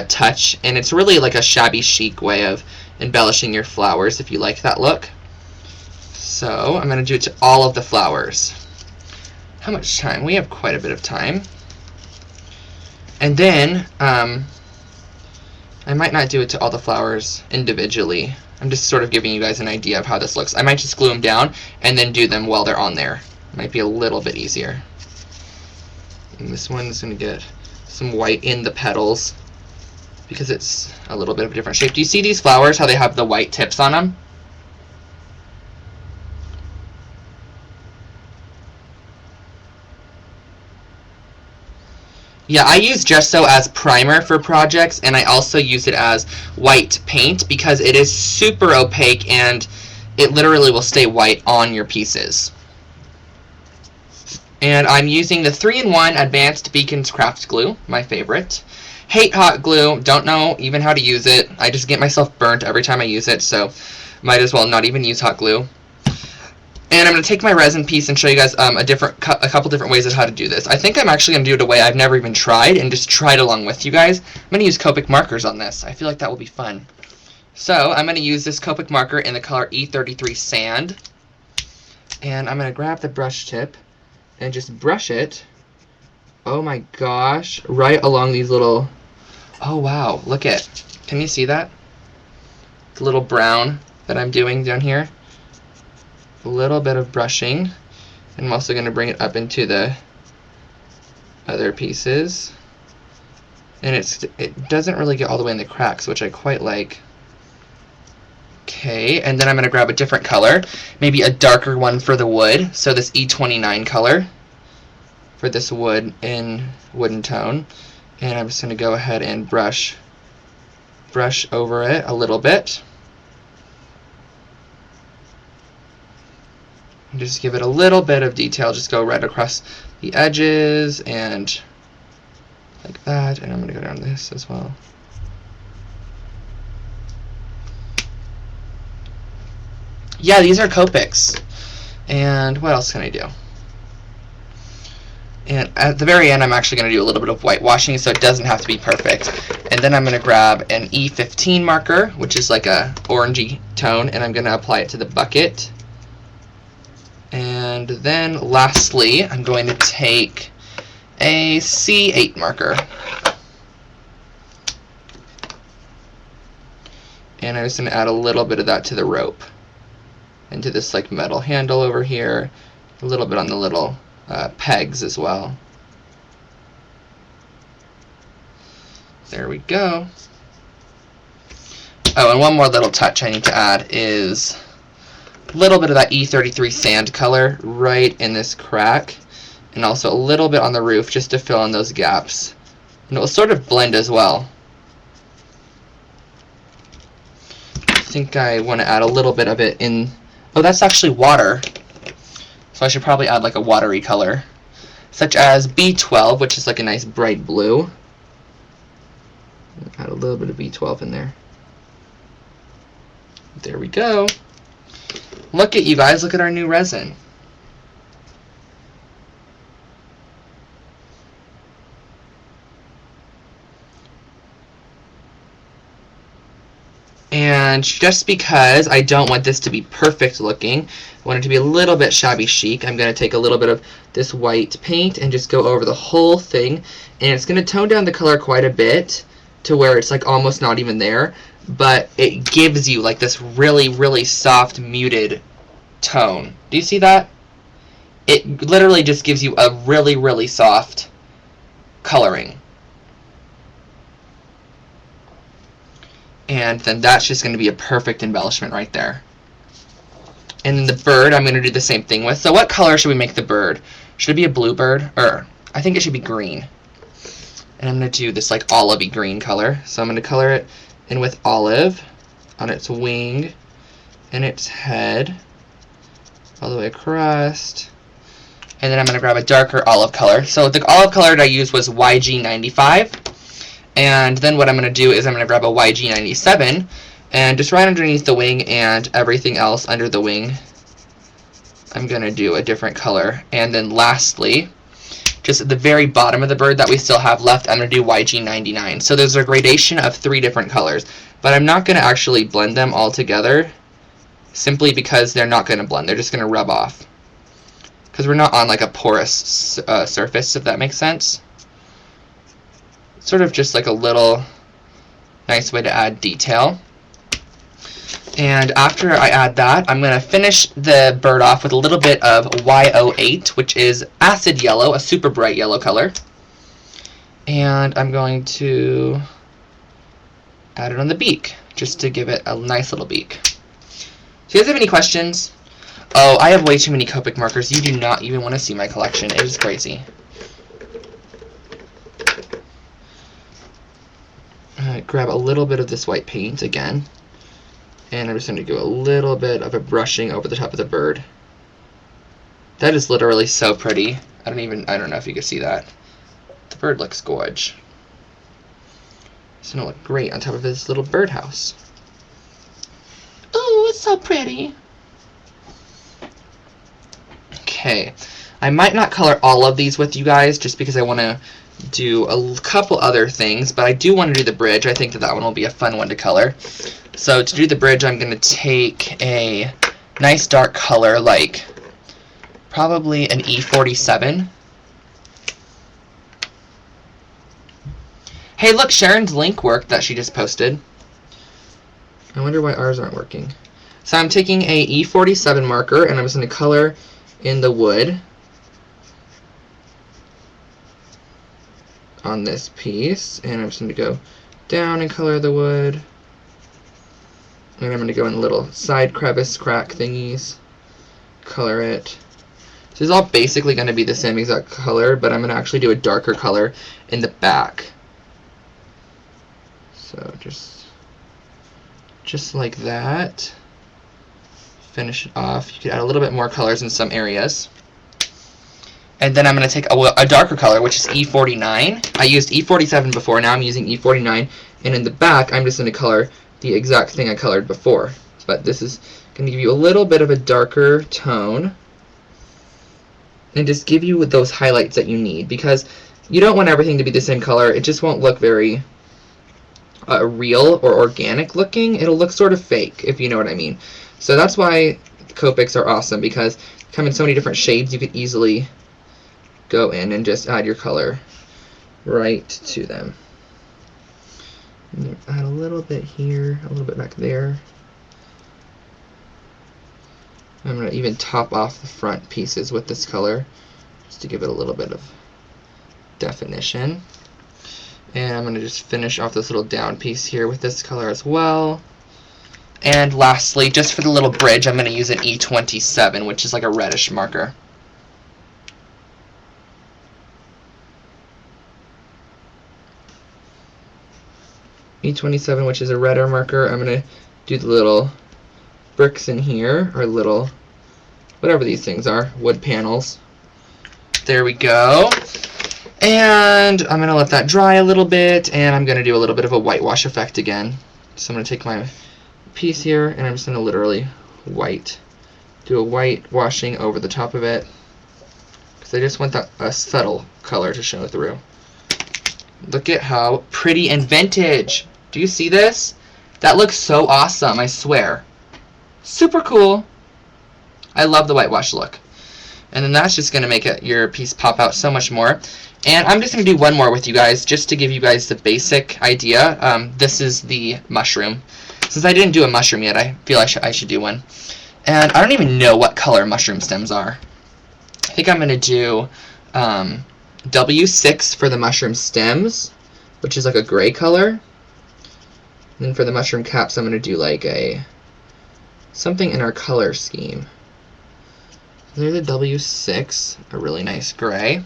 S1: touch. And it's really like a shabby chic way of embellishing your flowers if you like that look. So I'm going to do it to all of the flowers. How much time? We have quite a bit of time. And then, I might not do it to all the flowers individually. I'm just sort of giving you guys an idea of how this looks. I might just glue them down and then do them while they're on there. Might be a little bit easier. And this one's going to get some white in the petals because it's a little bit of a different shape. Do you see these flowers, how they have the white tips on them? Yeah, I use gesso as primer for projects, and I also use it as white paint because it is super opaque and it literally will stay white on your pieces. And I'm using the 3-in-1 Advanced Beacons Craft Glue, my favorite. Hate hot glue, don't know even how to use it. I just get myself burnt every time I use it, so might as well not even use hot glue. And I'm going to take my resin piece and show you guys a couple different ways of how to do this. I think I'm actually going to do it a way I've never even tried and just try it along with you guys. I'm going to use Copic markers on this. I feel like that will be fun. So I'm going to use this Copic marker in the color E33 Sand. And I'm going to grab the brush tip and just brush it. Oh my gosh. Right along these little... Oh wow. Look at... Can you see that? The little brown that I'm doing down here. A little bit of brushing, and I'm also going to bring it up into the other pieces, and it doesn't really get all the way in the cracks, which I quite like. Okay, and then I'm going to grab a different color, maybe a darker one for the wood, so this E29 color for this wood in wooden tone, and I'm just going to go ahead and brush over it a little bit. Just give it a little bit of detail, just go right across the edges and like that, and I'm going to go down this as well. Yeah, these are Copics. And what else can I do? And at the very end I'm actually going to do a little bit of whitewashing so it doesn't have to be perfect. And then I'm going to grab an E15 marker, which is like a orangey tone, and I'm going to apply it to the bucket. And then lastly, I'm going to take a C8 marker. And I'm just going to add a little bit of that to the rope. And to this like metal handle over here. A little bit on the little pegs as well. There we go. Oh, and one more little touch I need to add is a little bit of that E33 sand color right in this crack, and also a little bit on the roof just to fill in those gaps, and it will sort of blend as well. think I want to add a little bit of it in. Oh, that's actually water. So I should probably add like a watery color, such as B12, which is like a nice bright blue. Add a little bit of B12 in there. There we go. Look at you guys, look at our new resin. And just because I don't want this to be perfect looking, I want it to be a little bit shabby chic, I'm going to take a little bit of this white paint and just go over the whole thing. And it's going to tone down the color quite a bit to where it's like almost not even there, but it gives you like this really, really soft, muted tone. Do you see that? It literally just gives you a really, really soft coloring. And then that's just going to be a perfect embellishment right there. And then the bird I'm going to do the same thing with. So what color should we make the bird? Should it be a blue bird? Or I think it should be green. And I'm going to do this like olivey green color. So I'm going to color it in with olive on its wing and its head all the way across. And then I'm going to grab a darker olive color. So the olive color that I used was YG95. And then what I'm going to do is I'm going to grab a YG97 and just right underneath the wing and everything else under the wing, I'm going to do a different color. And then lastly, just at the very bottom of the bird that we still have left, I'm going to do YG99. So there's a gradation of 3 different colors, but I'm not going to actually blend them all together simply because they're not going to blend. They're just going to rub off because we're not on like a porous surface, if that makes sense. Sort of just like a little nice way to add detail. And after I add that, I'm going to finish the bird off with a little bit of Y08, which is acid yellow, a super bright yellow color. And I'm going to add it on the beak, just to give it a nice little beak. Do you guys have any questions? Oh, I have way too many Copic markers. You do not even want to see my collection. It is crazy. Grab a little bit of this white paint again, and I'm just going to do a little bit of a brushing over the top of the bird. That is literally so pretty. I don't know if you can see that. The bird looks gorge. It's going to look great on top of this little birdhouse. Ooh, it's so pretty. Okay, I might not color all of these with you guys just because I want to do a couple other things, but I do want to do the bridge. I think that one will be a fun one to color. So to do the bridge, I'm going to take a nice dark color, like probably an E47. Hey, look, Sharon's link worked that she just posted. I wonder why ours aren't working. So I'm taking a E47 marker, and I'm just going to color in the wood on this piece, and I'm just going to go down and color the wood, and I'm going to go in little side crevice crack thingies, color it. This is all basically going to be the same exact color, but I'm going to actually do a darker color in the back. So just like that. Finish it off. You could add a little bit more colors in some areas. And then I'm going to take a darker color, which is E49. I used E47 before, now I'm using E49. And in the back, I'm just going to color the exact thing I colored before. But this is going to give you a little bit of a darker tone. And just give you those highlights that you need. Because you don't want everything to be the same color. It just won't look very real or organic looking. It'll look sort of fake, if you know what I mean. So that's why Copics are awesome, because they come in so many different shades. You could easily go in and just add your color right to them. And add a little bit here, a little bit back there. I'm going to even top off the front pieces with this color, just to give it a little bit of definition. And I'm going to just finish off this little down piece here with this color as well. And lastly, just for the little bridge, I'm going to use an E27, which is like a reddish marker. E27, which is a redder marker. I'm going to do the little bricks in here, or little, whatever these things are, wood panels. There we go. And I'm going to let that dry a little bit, and I'm going to do a little bit of a whitewash effect again. So I'm going to take my piece here, and I'm just going to literally do a white washing over the top of it, because I just want that a subtle color to show through. Look at how pretty and vintage. Do you see this? That looks so awesome, I swear. Super cool. I love the whitewash look. And then that's just going to make your piece pop out so much more. And I'm just going to do one more with you guys, just to give you guys the basic idea. This is the mushroom. Since I didn't do a mushroom yet, I feel I should do one. And I don't even know what color mushroom stems are. I think I'm going to do W6 for the mushroom stems, which is like a gray color. And then for the mushroom caps, I'm going to do like something in our color scheme. There's a W6, a really nice gray.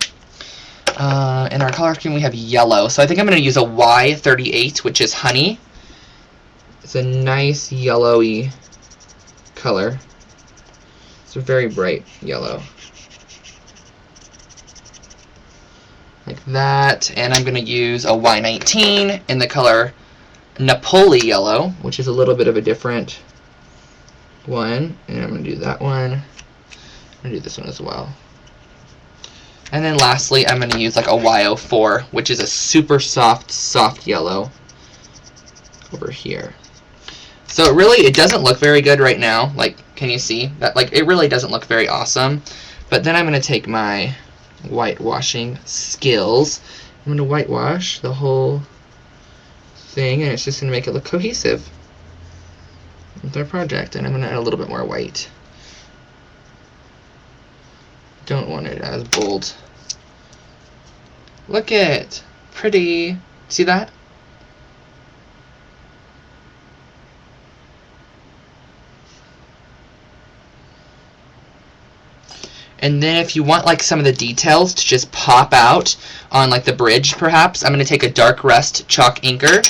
S1: In our color scheme, we have yellow. So I think I'm going to use a Y38, which is honey. It's a nice yellowy color. It's a very bright yellow. Like that. And I'm going to use a Y19 in the color Napoli yellow, which is a little bit of a different one. And I'm going to do that one. I'm going to do this one as well. And then lastly, I'm going to use like a Y04, which is a super soft yellow over here. So it doesn't look very good right now. Like, can you see that? Like, it really doesn't look very awesome. But then I'm going to take my whitewashing skills. I'm going to whitewash the whole thing, and it's just going to make it look cohesive with our project. And I'm going to add a little bit more white. Don't want it as bold. Look it, pretty. See that? And then if you want like some of the details to just pop out on like the bridge perhaps, I'm going to take a dark rust chalk inker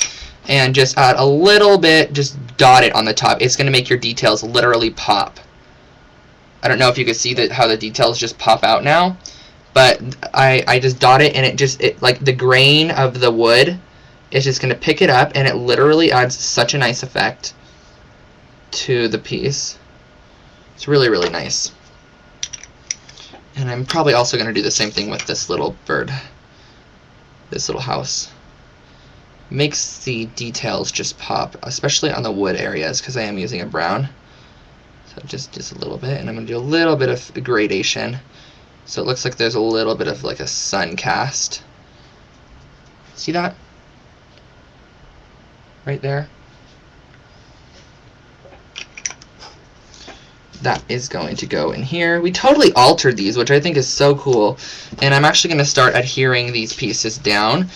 S1: and just add a little bit, just dot it on the top. It's going to make your details literally pop. I don't know if you can see how the details just pop out now, but I just dot it, and it like the grain of the wood is just going to pick it up, and it literally adds such a nice effect to the piece. It's really, really nice. And I'm probably also going to do the same thing with this little bird, this little house. Makes the details just pop, especially on the wood areas, because I am using a brown. So just a little bit, and I'm going to do a little bit of gradation, so it looks like there's a little bit of like a sun cast. See that? Right there? That is going to go in here. We totally altered these, which I think is so cool, and I'm actually going to start adhering these pieces down.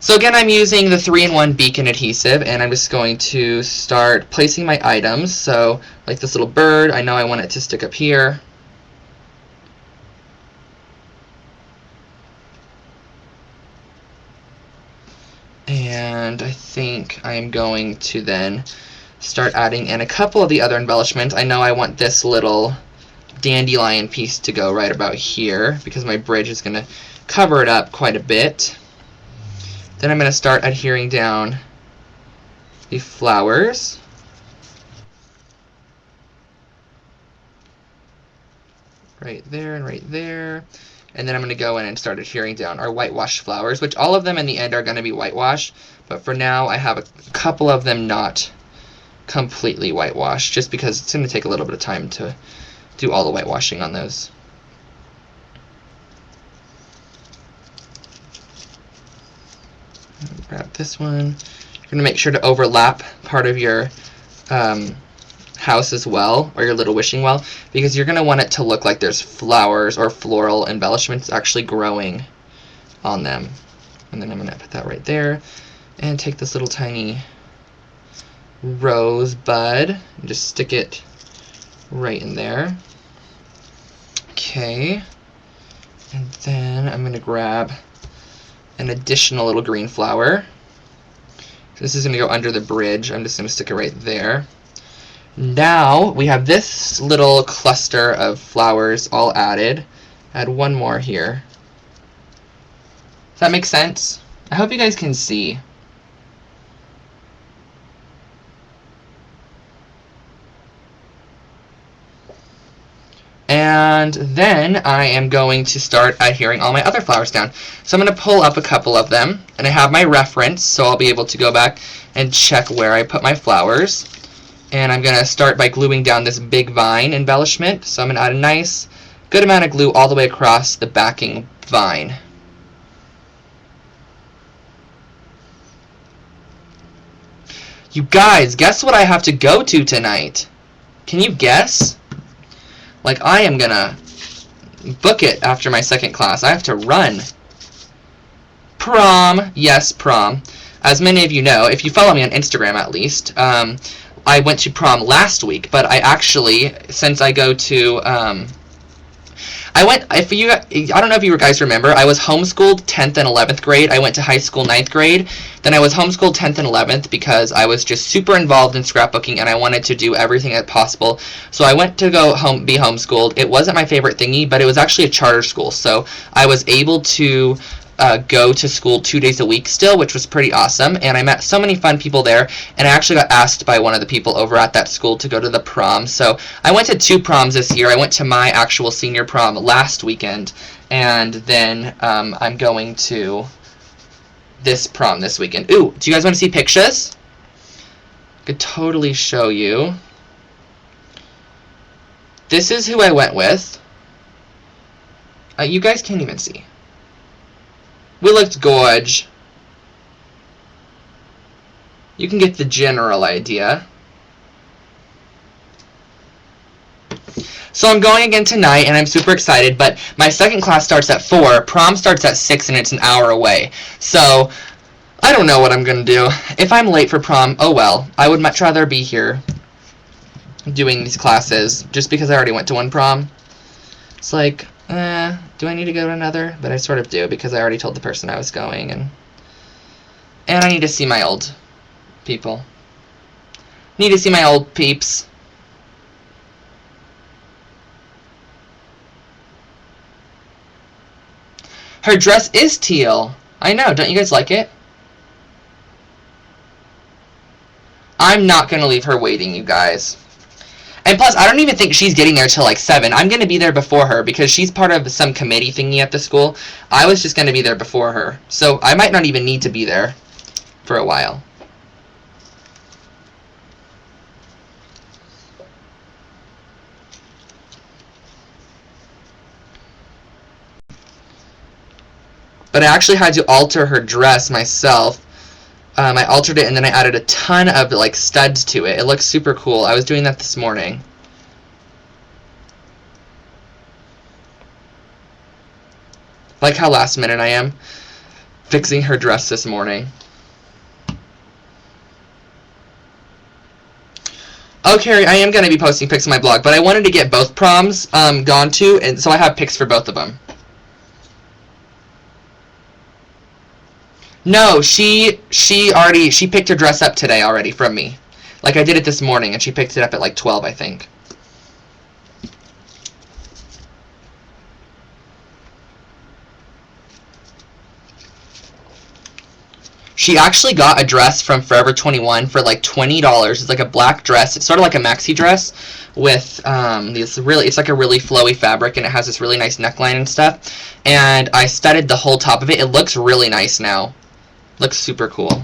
S1: So again, I'm using the 3-in-1 beacon adhesive, and I'm just going to start placing my items. So like this little bird, I know I want it to stick up here. And I think I'm going to then start adding in a couple of the other embellishments. I know I want this little dandelion piece to go right about here, because my bridge is going to cover it up quite a bit. Then I'm going to start adhering down the flowers. Right there and right there. And then I'm going to go in and start adhering down our whitewashed flowers, which all of them in the end are going to be whitewashed. But for now, I have a couple of them not completely whitewashed, just because it's going to take a little bit of time to do all the whitewashing on those. Grab this one. You're going to make sure to overlap part of your house as well, or your little wishing well, because you're going to want it to look like there's flowers or floral embellishments actually growing on them. And then I'm going to put that right there, and take this little tiny rosebud and just stick it right in there. Okay. And then I'm going to grab an additional little green flower, This is going to go under the bridge. I'm just going to stick it right there. Now we have this little cluster of flowers all added. Add one more here. Does that make sense? I hope you guys can see. And then I am going to start adhering all my other flowers down. So I'm going to pull up a couple of them, and I have my reference, so I'll be able to go back and check where I put my flowers. And I'm going to start by gluing down this big vine embellishment. So I'm going to add a nice, good amount of glue all the way across the backing vine. You guys, guess what I have to go to tonight? Can you guess? Like, I am gonna book it after my second class. I have to run. Prom. Yes, prom. As many of you know, if you follow me on Instagram at least, I went to prom last week, but I actually, since I go to, I don't know if you guys remember, I was homeschooled 10th and 11th grade. I went to high school 9th grade. Then I was homeschooled 10th and 11th because I was just super involved in scrapbooking and I wanted to do everything as possible. So I went to go be homeschooled. It wasn't my favorite thingy, but it was actually a charter school. So I was able to go to school 2 days a week still, which was pretty awesome, and I met so many fun people there, and I actually got asked by one of the people over at that school to go to the prom. So I went to 2 proms this year. I went to my actual senior prom last weekend, and then I'm going to this prom this weekend. Ooh, do you guys want to see pictures? I could totally show you. This is who I went with. You guys can't even see. We looked gorge. You can get the general idea. So I'm going again tonight, and I'm super excited, but my second class starts at 4, prom starts at 6, and it's an hour away. So, I don't know what I'm going to do. If I'm late for prom, oh well. I would much rather be here doing these classes, just because I already went to one prom. It's like, do I need to go to another? But I sort of do, because I already told the person I was going, and I need to see my old people. Need to see my old peeps. Her dress is teal. I know, don't you guys like it? I'm not going to leave her waiting, you guys. And plus, I don't even think she's getting there till like 7. I'm going to be there before her because she's part of some committee thingy at the school. I was just going to be there before her. So I might not even need to be there for a while. But I actually had to alter her dress myself. I altered it and then I added a ton of like studs to it. It looks super cool. I was doing that this morning. Like how last minute I am fixing her dress this morning. Oh, Carrie, I am going to be posting pics on my blog, but I wanted to get both proms gone to, and so I have pics for both of them. No, she picked her dress up today already from me. Like, I did it this morning, and she picked it up at like 12, I think. She actually got a dress from Forever 21 for like $20. It's like a black dress. It's sort of like a maxi dress with it's like a really flowy fabric, and it has this really nice neckline and stuff. And I studded the whole top of it. It looks really nice now. Looks super cool.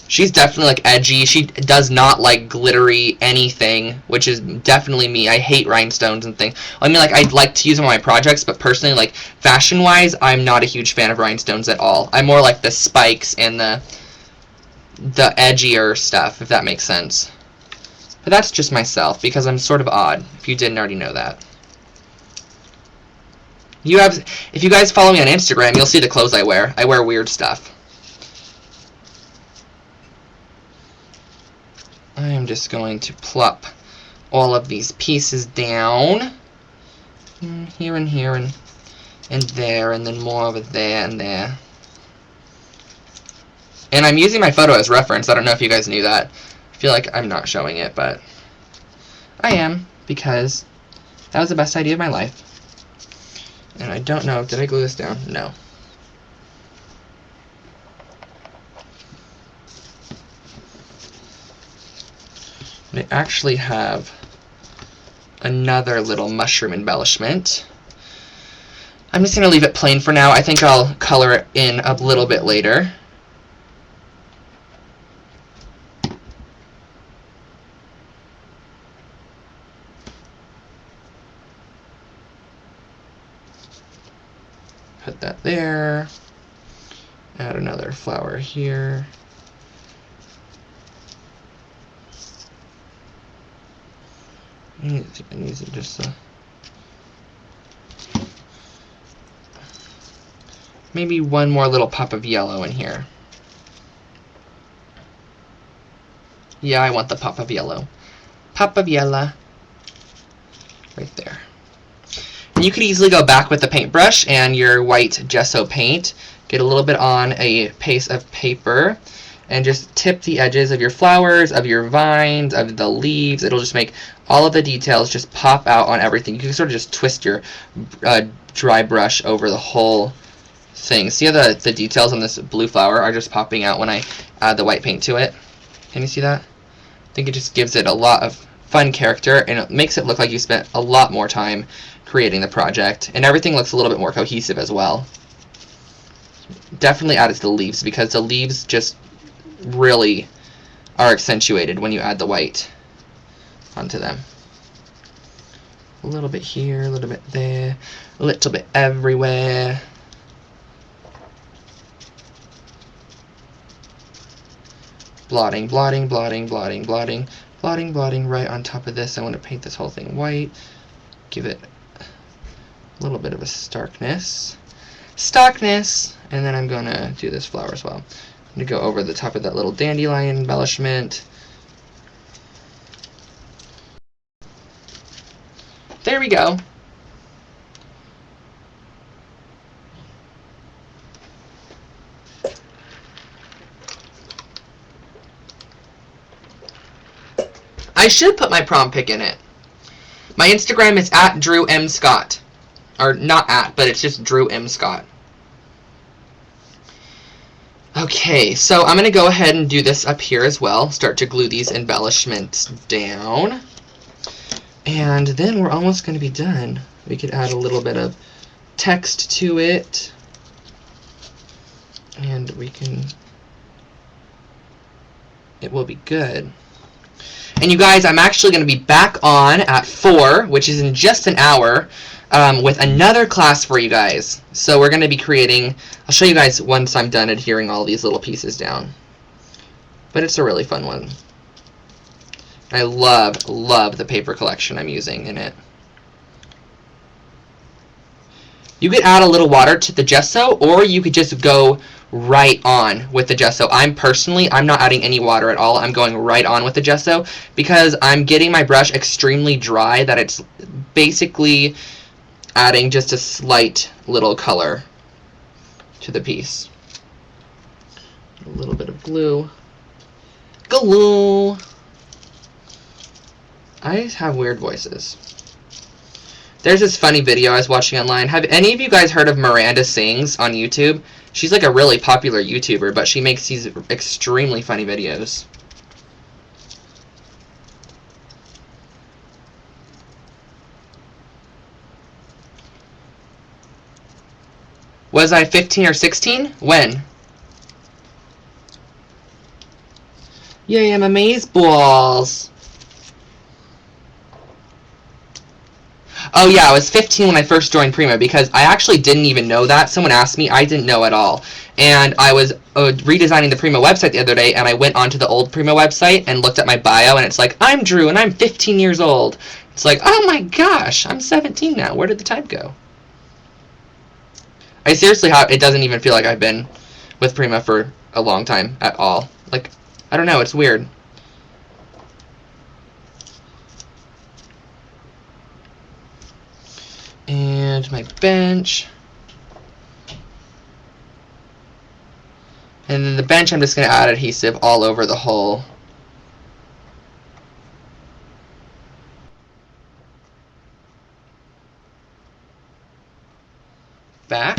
S1: She's definitely like edgy. She does not like glittery anything, which is definitely me. I hate rhinestones and things. I mean, like, I'd like to use them on my projects, but personally, like, fashion-wise, I'm not a huge fan of rhinestones at all. I'm more like the spikes and the edgier stuff, if that makes sense. But that's just myself, because I'm sort of odd, if you didn't already know that. If you guys follow me on Instagram, you'll see the clothes I wear. I wear weird stuff. I am just going to plop all of these pieces down. Here and here and there, and then more over there and there. And I'm using my photo as reference. I don't know if you guys knew that. I feel like I'm not showing it, but I am, because that was the best idea of my life. And I don't know, did I glue this down? No. I actually have another little mushroom embellishment. I'm just going to leave it plain for now. I think I'll color it in a little bit later. Put that there. Add another flower here. I need to just maybe one more little pop of yellow in here. Yeah, I want the pop of yellow. Pop of yellow. Right there. And you could easily go back with the paintbrush and your white gesso paint, get a little bit on a piece of paper, and just tip the edges of your flowers, of your vines, of the leaves. It'll just make all of the details just pop out on everything. You can sort of just twist your dry brush over the whole thing. See how the details on this blue flower are just popping out when I add the white paint to it? Can you see that? I think it just gives it a lot of fun character, and it makes it look like you spent a lot more time creating the project, and everything looks a little bit more cohesive as well. Definitely add it to the leaves, because the leaves just really are accentuated when you add the white onto them. A little bit here, a little bit there, a little bit everywhere. Blotting, blotting, blotting, blotting, blotting, blotting, blotting right on top of this. I want to paint this whole thing white. Give it a little bit of a starkness. And then I'm going to do this flower as well. I'm going to go over the top of that little dandelion embellishment. There we go. I should put my prom pic in it. My Instagram is @DrewMScott. Or not at, but it's just Drew M. Scott. Okay, so I'm going to go ahead and do this up here as well. Start to glue these embellishments down. And then we're almost going to be done. We could add a little bit of text to it. And we can... it will be good. And you guys, I'm actually going to be back on at 4, which is in just an hour, with another class for you guys. So we're going to be creating, I'll show you guys once I'm done adhering all these little pieces down. But it's a really fun one. I love the paper collection I'm using in it. You could add a little water to the gesso, or you could just go right on with the gesso. I'm not adding any water at all. I'm going right on with the gesso because I'm getting my brush extremely dry that it's basically adding just a slight little color to the piece. A little bit of glue. Glue! I have weird voices. There's this funny video I was watching online. Have any of you guys heard of Miranda Sings on YouTube? She's like a really popular YouTuber, but she makes these extremely funny videos. Was I 15 or 16? When? Yay, I'm amazeballs. Oh yeah, I was 15 when I first joined Prima because I actually didn't even know that. Someone asked me, I didn't know at all. And I was redesigning the Prima website the other day, and I went onto the old Prima website and looked at my bio, and it's like, I'm Drew, and I'm 15 years old. It's like, oh my gosh, I'm 17 now. Where did the time go? I seriously have, it doesn't even feel like I've been with Prima for a long time at all. Like, I don't know, it's weird. And my bench. And then the bench, I'm just going to add adhesive all over the whole back.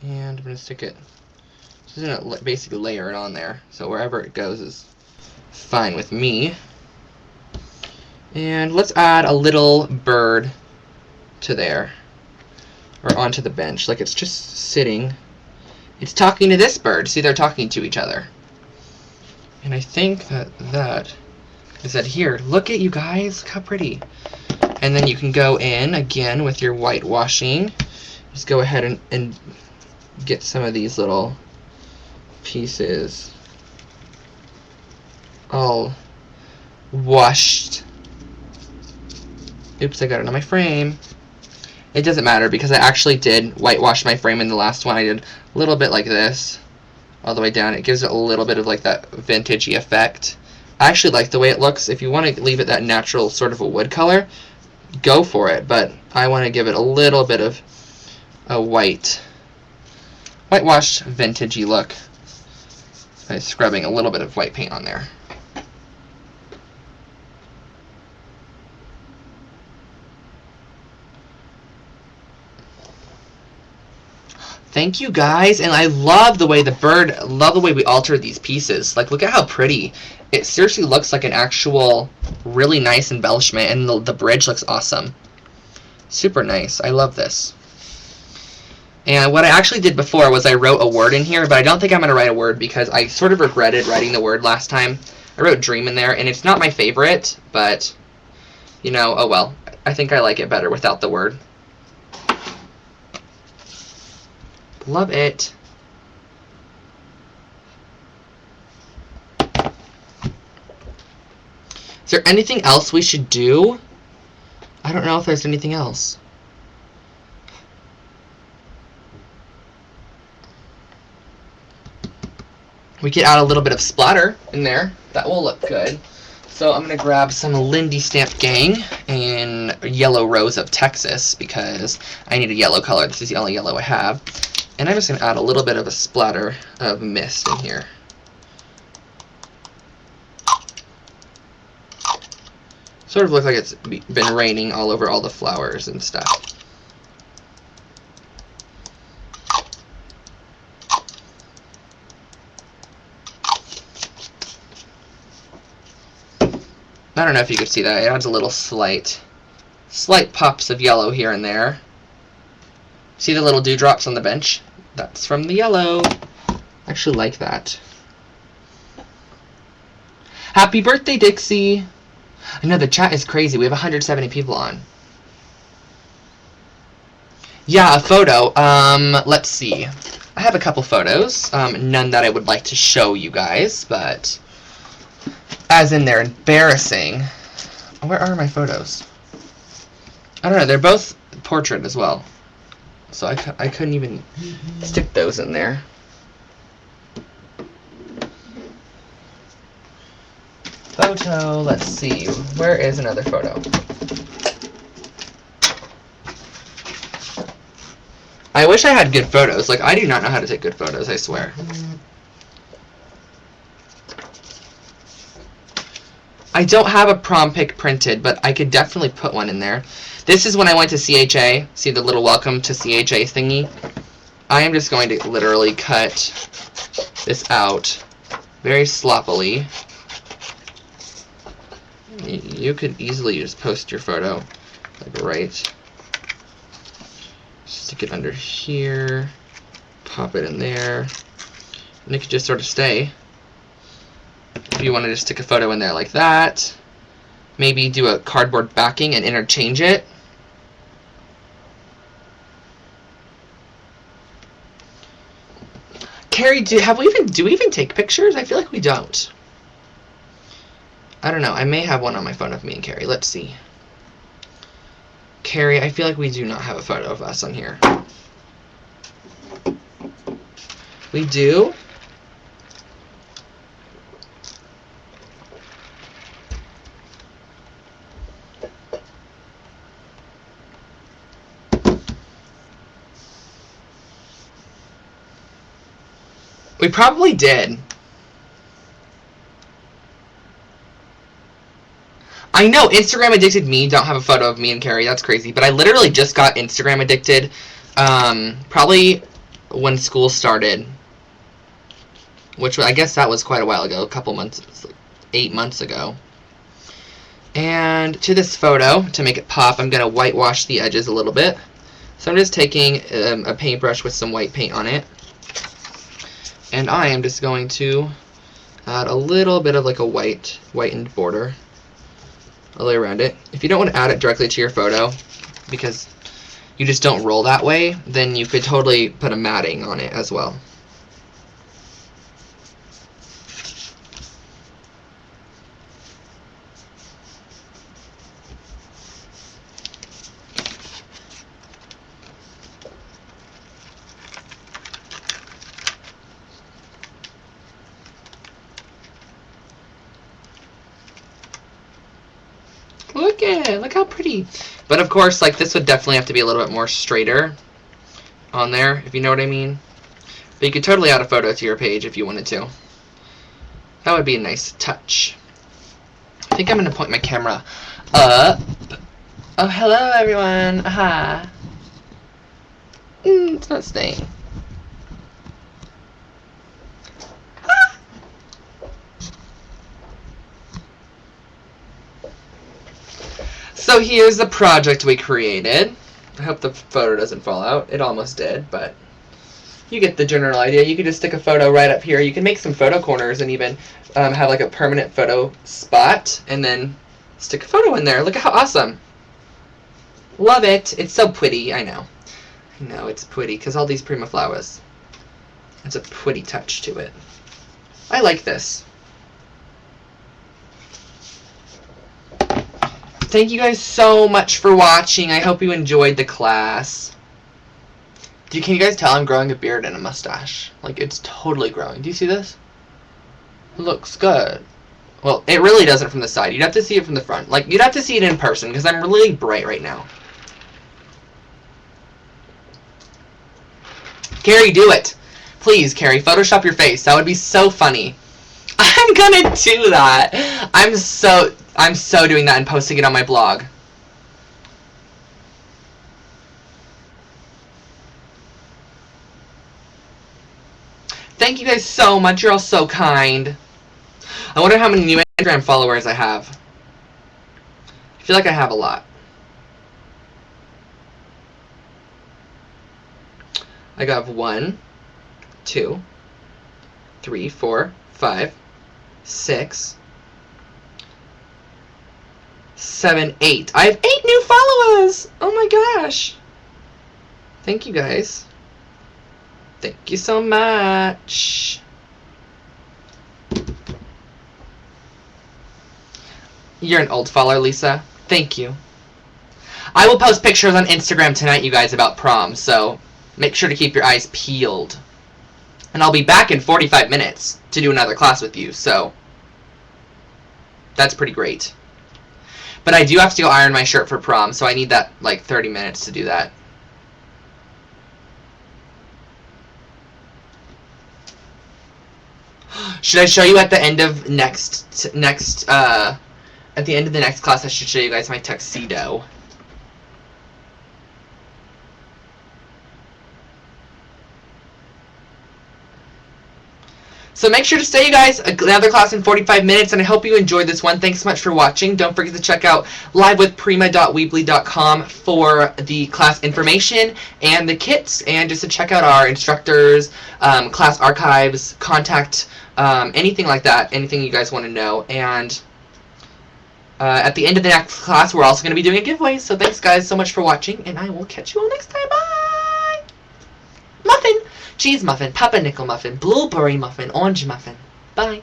S1: And I'm going to stick it, just going to basically layer it on there. So wherever it goes is fine with me. And let's add a little bird to there, or onto the bench, like it's just sitting. It's talking to this bird. See, they're talking to each other. And I think that is that here. Look at you guys, look how pretty. And then you can go in again with your whitewashing. Just go ahead and get some of these little pieces all washed. Oops, I got it on my frame. It doesn't matter because I actually did whitewash my frame in the last one. I did a little bit like this, all the way down. It gives it a little bit of like that vintagey effect. I actually like the way it looks. If you want to leave it that natural sort of a wood color, go for it. But I want to give it a little bit of a whitewashed vintagey look by scrubbing a little bit of white paint on there. Thank you guys, and I love the way we altered these pieces. Like, look at how pretty. It seriously looks like an actual really nice embellishment, and the bridge looks awesome. Super nice. I love this. And what I actually did before was I wrote a word in here, but I don't think I'm going to write a word because I sort of regretted writing the word last time. I wrote dream in there, and it's not my favorite, but, you know, oh well. I think I like it better without the word. Love it. Is there anything else we should do? I don't know if there's anything else. We could add a little bit of splatter in there. That will look good. So I'm going to grab some Lindy Stamp Gang in Yellow Rose of Texas because I need a yellow color. This is the only yellow I have. And I'm just going to add a little bit of a splatter of mist in here. Sort of looks like it's been raining all over all the flowers and stuff. I don't know if you could see that. It adds a little slight pops of yellow here and there. See the little dewdrops on the bench? That's from the yellow. I actually like that. Happy birthday, Dixie! I know the chat is crazy. We have 170 people on. Yeah, a photo. Let's see. I have a couple photos. None that I would like to show you guys, but as in they're embarrassing. Where are my photos? I don't know. They're both portrait as well. So I couldn't even stick those in there. Photo, let's see. Where is another photo? I wish I had good photos. Like, I do not know how to take good photos, I swear. I don't have a prom pic printed, but I could definitely put one in there. This is when I went to CHA. See the little welcome to CHA thingy? I am just going to literally cut this out very sloppily. You could easily just post your photo, like right. Stick it under here, pop it in there, and it could just sort of stay. If you want to just stick a photo in there like that, maybe do a cardboard backing and interchange it. Carrie, do we even take pictures? I feel like we don't. I don't know. I may have one on my phone of me and Carrie. Let's see. Carrie, I feel like we do not have a photo of us on here. We do? We probably did. I know, Instagram addicted me. Don't have a photo of me and Carrie. That's crazy. But I literally just got Instagram addicted probably when school started. Which I guess that was quite a while ago. A couple months, 8 months ago. And to this photo, to make it pop, I'm going to whitewash the edges a little bit. So I'm just taking a paintbrush with some white paint on it. And I am just going to add a little bit of like a whitened border all the way around it. If you don't want to add it directly to your photo, because you just don't roll that way, then you could totally put a matting on it as well. Look how pretty. But of course, like, this would definitely have to be a little bit more straighter on there, if you know what I mean. But you could totally add a photo to your page if you wanted to. That would be a nice touch. I think I'm going to point my camera up. Oh, hello everyone. Hi. It's not staying. So here's the project we created. I hope the photo doesn't fall out. It almost did, but you get the general idea. You could just stick a photo right up here. You can make some photo corners and even have like a permanent photo spot and then stick a photo in there. Look at how awesome. Love it. It's so pretty. I know. I know it's pretty because all these Prima flowers. It's a pretty touch to it. I like this. Thank you guys so much for watching. I hope you enjoyed the class. Can you guys tell I'm growing a beard and a mustache? Like, it's totally growing. Do you see this? It looks good. Well, it really doesn't from the side. You'd have to see it from the front. Like, you'd have to see it in person because I'm really bright right now. Carrie, do it. Please, Carrie, Photoshop your face. That would be so funny. I'm gonna do that. I'm so doing that and posting it on my blog. Thank you guys so much. You're all so kind. I wonder how many new Instagram followers I have. I feel like I have a lot. I got 1, 2, 3, 4, 5, 6, 7, 8. I have 8 new followers! Oh my gosh. Thank you guys. Thank you so much. You're an old follower, Leeza. Thank you. I will post pictures on Instagram tonight, you guys, about prom, so make sure to keep your eyes peeled. And I'll be back in 45 minutes to do another class with you, so that's pretty great. But I do have to go iron my shirt for prom, so I need that, like, 30 minutes to do that. Should I show you at the end of at the end of the next class, I should show you guys my tuxedo. So make sure to stay, you guys. Another class in 45 minutes, and I hope you enjoyed this one. Thanks so much for watching. Don't forget to check out livewithprima.weebly.com for the class information and the kits, and just to check out our instructors, class archives, contact, anything like that, anything you guys want to know. And at the end of the next class, we're also going to be doing a giveaway. So thanks, guys, so much for watching, and I will catch you all next time. Bye! Muffin! Cheese muffin, pumpernickel muffin, blueberry muffin, orange muffin. Bye.